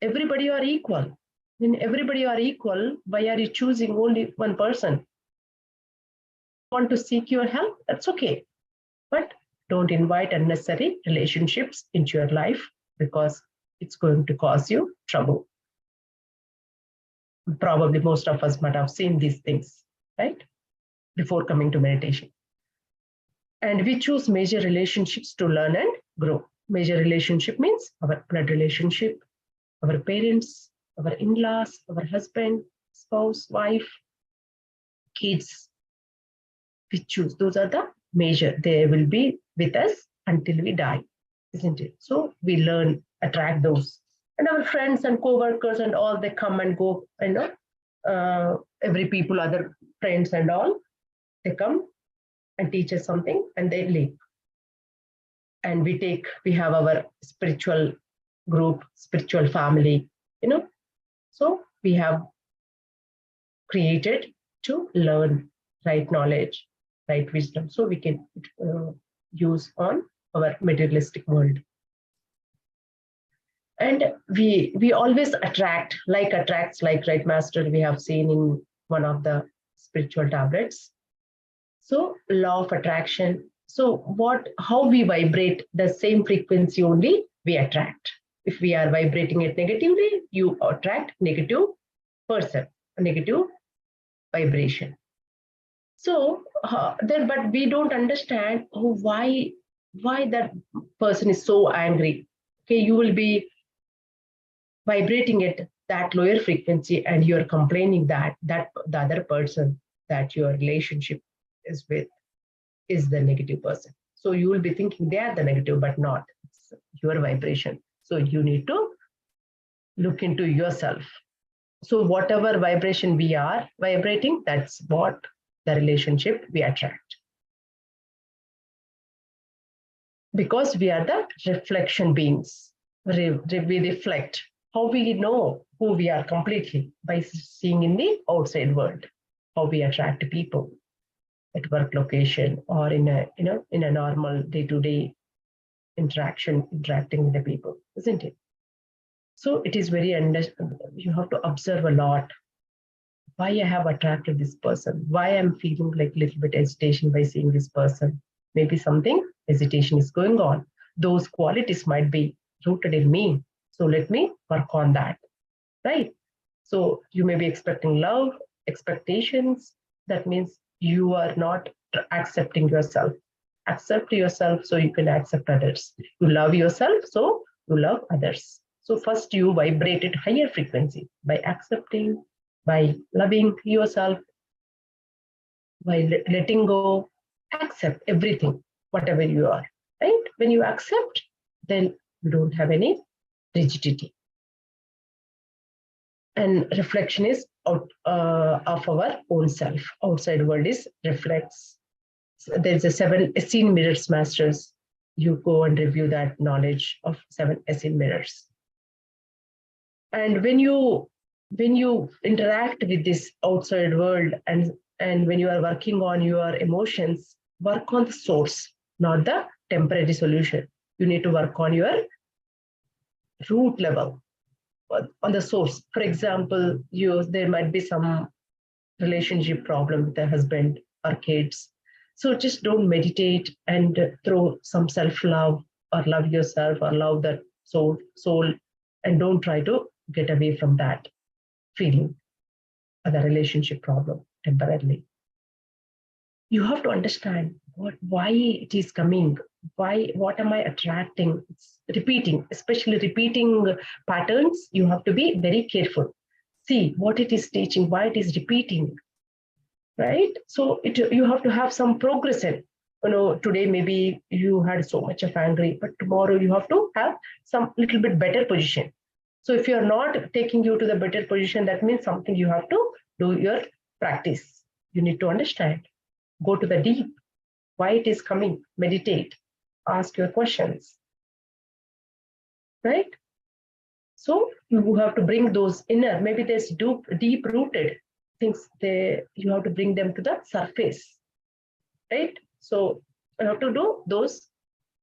Everybody are equal. When everybody are equal, why are you choosing only one person? Want to seek your help? That's okay. But don't invite unnecessary relationships into your life because it's going to cause you trouble. Probably most of us might have seen these things, right? Before coming to meditation. And we choose major relationships to learn and grow. Major relationship means our blood relationship, our parents, our in-laws, our husband, spouse, wife, kids. We choose. Those are the major. They will be with us until we die, isn't it? So we learn, attract those. And our friends and co-workers and all, they come and go, every people, other friends and all, they come and teach us something and they leave. And we have our spiritual group, spiritual family, So we have created to learn right knowledge, right wisdom, so we can use on our materialistic world. And we always attract, like attracts like, right, master, we have seen in one of the spiritual tablets. So law of attraction. So how we vibrate the same frequency only we attract. If we are vibrating it negatively, you attract negative person, negative vibration. So but we don't understand why that person is so angry. Okay, you will be vibrating at that lower frequency and you're complaining that the other person that your relationship is with is the negative person. So you will be thinking they are the negative, but not. It's your vibration. So you need to look into yourself. So whatever vibration we are vibrating, that's what the relationship we attract. Because we are the reflection beings. We reflect. How we know who we are completely? By seeing in the outside world, how we attract people at work location or in a normal day-to-day interacting with the people, isn't it? So it is you have to observe a lot. Why I have attracted this person? Why I'm feeling like a little bit hesitation by seeing this person? Maybe something hesitation is going on. Those qualities might be rooted in me. So let me work on that, right? So you may be expecting love, expectations. That means you are not accepting yourself. Accept yourself so you can accept others. You love yourself, so you love others. So first you vibrate at higher frequency by accepting, by loving yourself, by letting go, accept everything, whatever you are, right? When you accept, then you don't have any rigidity. And reflection is out of our own self. Outside world is reflects. So there's a 7 seen mirrors, masters. You go and review that knowledge of 7 seen mirrors. And when you interact with this outside world and when you are working on your emotions, work on the source, not the temporary solution. You need to work on your root level, on the source. For example, there might be some relationship problem with the husband or kids. So just don't meditate and throw some self-love or love yourself or love that soul, and don't try to get away from that feeling or the relationship problem temporarily. You have to understand why it is coming. What am I attracting? It's repeating, especially repeating patterns. You have to be very careful. See what it is teaching, why it is repeating, right? So you have to have some progress in. Today maybe you had so much of angry, but tomorrow you have to have some little bit better position. So if you're not taking you to the better position, that means something you have to do your practice. You need to understand. Go to the deep. Why it is coming? Meditate. Ask your questions. Right? So you have to bring those inner, maybe there's deep-rooted things you have to bring them to the surface. Right? So you have to do those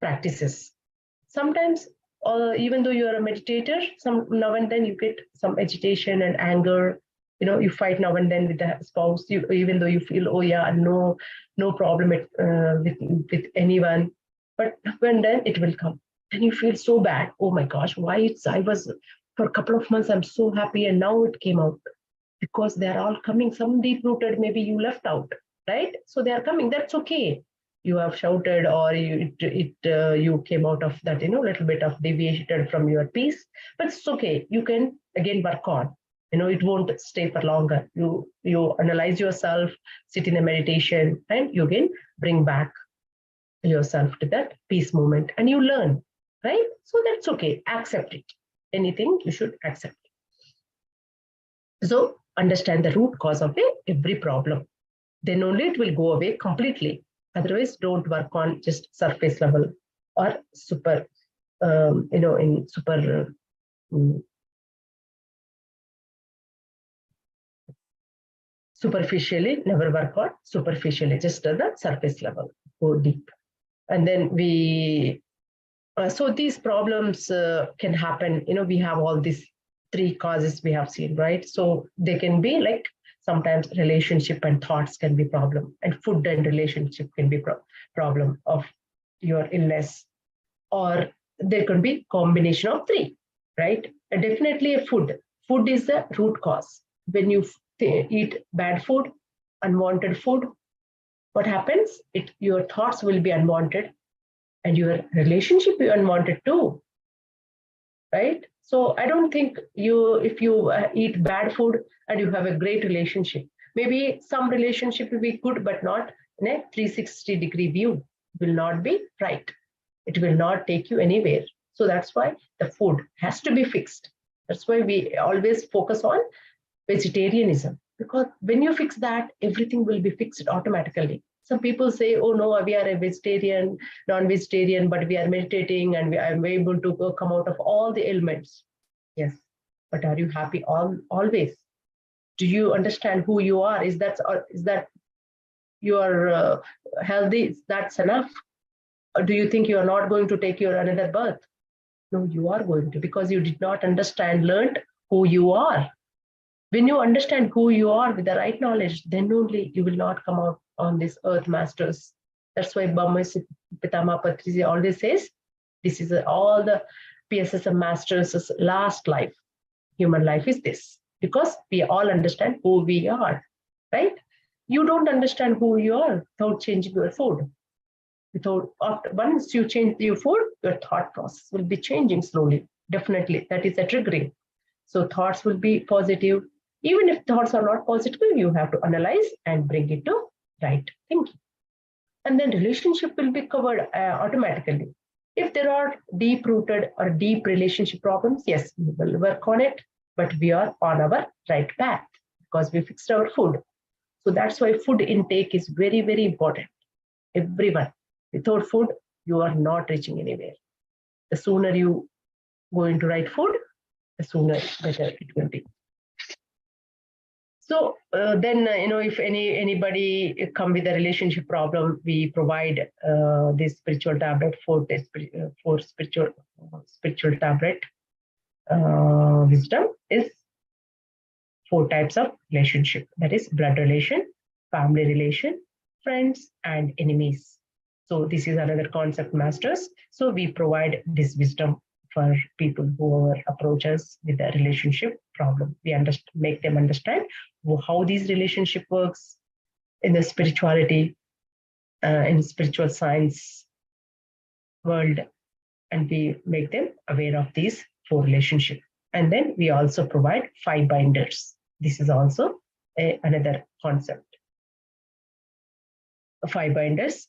practices. Sometimes, even though you are a meditator, some now and then you get some agitation and anger. You fight now and then with the spouse. Even though you feel, oh yeah, no problem with anyone, but when then it will come, and you feel so bad. Oh my gosh, why I was for a couple of months I'm so happy, and now it came out because they're all coming. Some deep rooted, maybe you left out, right? So they are coming. That's okay. You have shouted, or you came out of that, little bit of deviated from your peace, but it's okay. You can again work on. It won't stay for longer. You analyze yourself, sit in a meditation, and you again bring back yourself to that peace moment, and you learn, right? So that's okay. Accept it. Anything you should accept. So understand the root cause of every problem. Then only it will go away completely. Otherwise, don't work on just surface level or super, in super superficially. Never work on superficially, just at the surface level. Go deep, and then so these problems can happen. We have all these three causes we have seen, right? So they can be like sometimes relationship and thoughts can be problem, and food and relationship can be problem of your illness, or there can be combination of three, right? And definitely food is the root cause. When you eat bad food, unwanted food, what happens? Your thoughts will be unwanted, and your relationship be unwanted too, right? So I don't think if you eat bad food and you have a great relationship, maybe some relationship will be good, but not in a 360-degree view. Will not be right. It will not take you anywhere. So that's why the food has to be fixed. That's why we always focus on vegetarianism, because when you fix that, everything will be fixed automatically. Some people say, oh no, we are a vegetarian, non-vegetarian, but we are meditating and we are able to come out of all the ailments. Yes, but are you happy always? Do you understand who you are? Is that you are healthy? That's enough? Or do you think you are not going to take your another birth? No, you are going to, because you did not understand, learned who you are. When you understand who you are with the right knowledge, then only you will not come out on this earth masters. That's why Brahma Pitama Patrisi always says, this is all the PSSM masters' last life. Human life is this, because we all understand who we are, right? You don't understand who you are without changing your food. Once you change your food, your thought process will be changing slowly. Definitely, that is a triggering. So thoughts will be positive. Even if thoughts are not positive, you have to analyze and bring it to right thinking. And then relationship will be covered automatically. If there are deep-rooted or deep relationship problems, yes, we will work on it, but we are on our right path because we fixed our food. So that's why food intake is very, very important. Everyone, without food, you are not reaching anywhere. The sooner you go into right food, the sooner better it will be. So then, if anybody come with a relationship problem, we provide this spiritual tablet for spiritual tablet. Wisdom is 4 types of relationship. That is blood relation, family relation, friends, and enemies. So this is another concept masters. So we provide this wisdom for people who approach us with a relationship problem. We make them understand how this relationship works in the spirituality, in spiritual science world, and we make them aware of these 4 relationships. And then we also provide 5 binders. This is also another concept. 5 binders,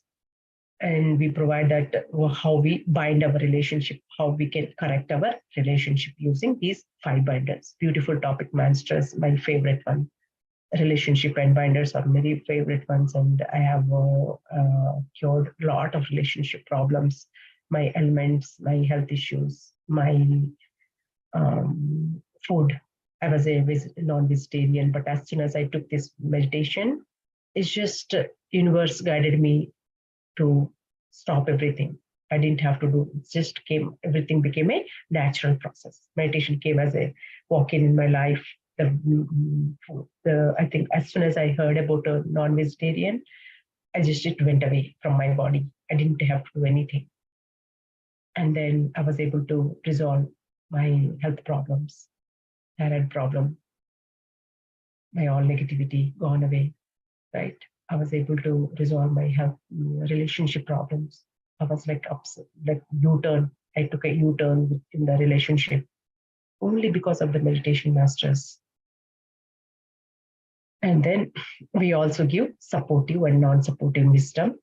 and we provide that how we bind our relationship, how we can correct our relationship using these 5 binders. Beautiful topic, masters, my favorite one. Relationship and binders are very favorite ones, and I have cured a lot of relationship problems, my ailments, my health issues, my food. I was a non-vegetarian, but as soon as I took this meditation, it's just universe guided me to stop everything. I didn't have to do. It just came. Everything became a natural process. Meditation came as a walk-in in my life. I think as soon as I heard about a non-vegetarian, it went away from my body. I didn't have to do anything, and then I was able to resolve my health problems, thyroid problem, my all negativity gone away. Right, I was able to resolve my health relationship problems. I was like upset, like U-turn. I took a U-turn in the relationship only because of the meditation masters. And then we also give supportive and non-supportive wisdom.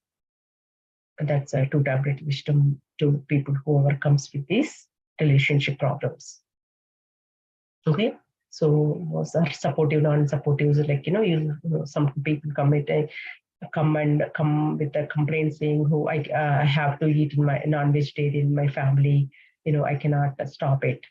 That's a two-tablet wisdom to people who overcomes with these relationship problems. Okay, so was supportive, non-supportive is like some people come with a complaint saying, "Oh, I have to eat in my non-vegetarian in my family. I cannot stop it."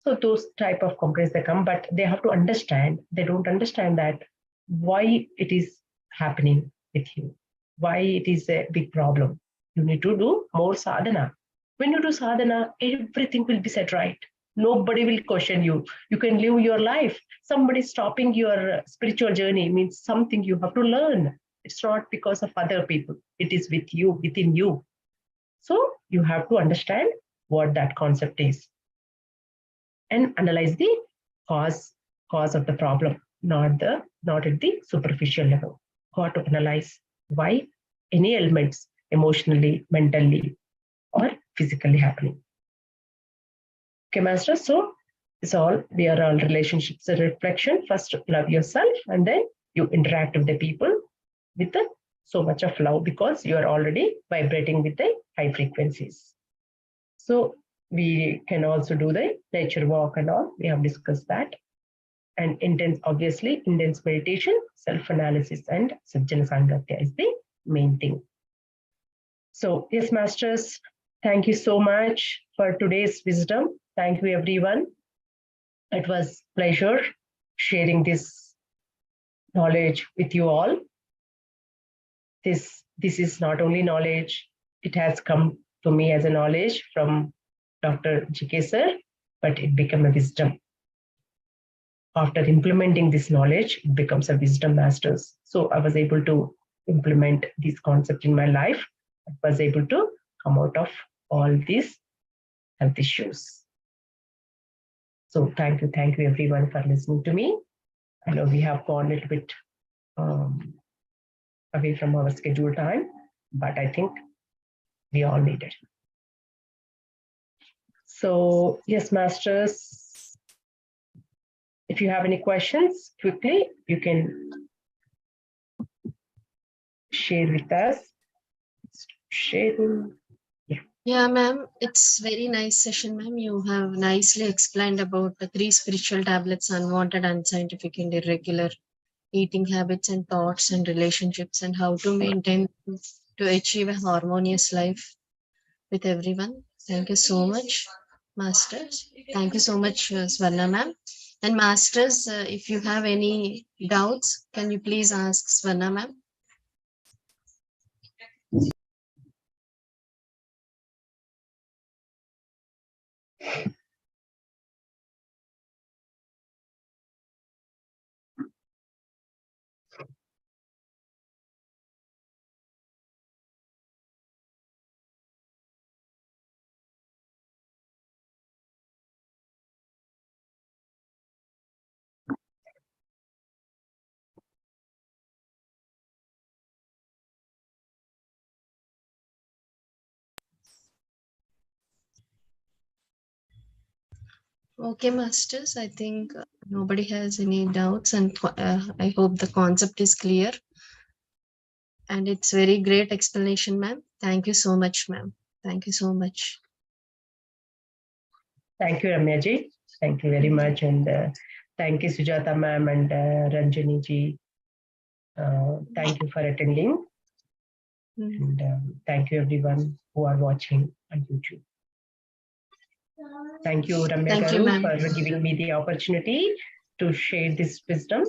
So those type of complaints they come, but they have to understand. They don't understand that why it is happening with you, why it is a big problem. You need to do more sadhana. When you do sadhana, everything will be set right. Nobody will question you. You can live your life. Somebody stopping your spiritual journey means something you have to learn. It's not because of other people. It is with you, within you. So you have to understand what that concept is and analyze the cause cause of the problem, not at the superficial level. Got to analyze why any elements emotionally, mentally, or physically happening. Okay, master. So it's all we are all relationships a reflection. First, love yourself, and then you interact with the people with so much of love because you are already vibrating with the high frequencies. So we can also do the nature walk and all. We have discussed that. And obviously, intense meditation, self-analysis, and Sajjana Sangatya is the main thing. So, yes, masters, thank you so much for today's wisdom. Thank you, everyone. It was pleasure sharing this knowledge with you all. This is not only knowledge, it has come to me as a knowledge from Dr. G.K. sir, but it became a wisdom. After implementing this knowledge, it becomes a wisdom masters. So I was able to implement this concept in my life. I was able to come out of all these health issues. So thank you everyone for listening to me. I know we have gone a little bit away from our scheduled time, but I think we all need it. So yes, masters, if you have any questions, quickly, you can share with us. Sharing. Yeah, ma'am, it's very nice session, ma'am. You have nicely explained about the 3 spiritual tablets: unwanted, unscientific, and irregular eating habits and thoughts and relationships, and how to maintain to achieve a harmonious life with everyone. Thank you so much, masters. Thank you so much, Swarna ma'am. And masters, if you have any doubts, can you please ask Swarna ma'am? Okay, masters. I think nobody has any doubts, and I hope the concept is clear. And it's very great explanation, ma'am. Thank you so much, ma'am. Thank you so much. Thank you, Ramyaji. Thank you very much. And thank you, Sujata ma'am and Ranjani ji. Thank you for attending. And thank you, everyone who are watching on YouTube. Thank you, Ramya Thank you, Garu, ma'am. for giving me the opportunity to share this wisdom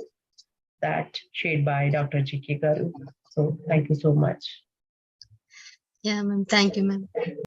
that shared by Dr. G.K. Garu. So thank you so much. Yeah, ma'am. Thank you, ma'am.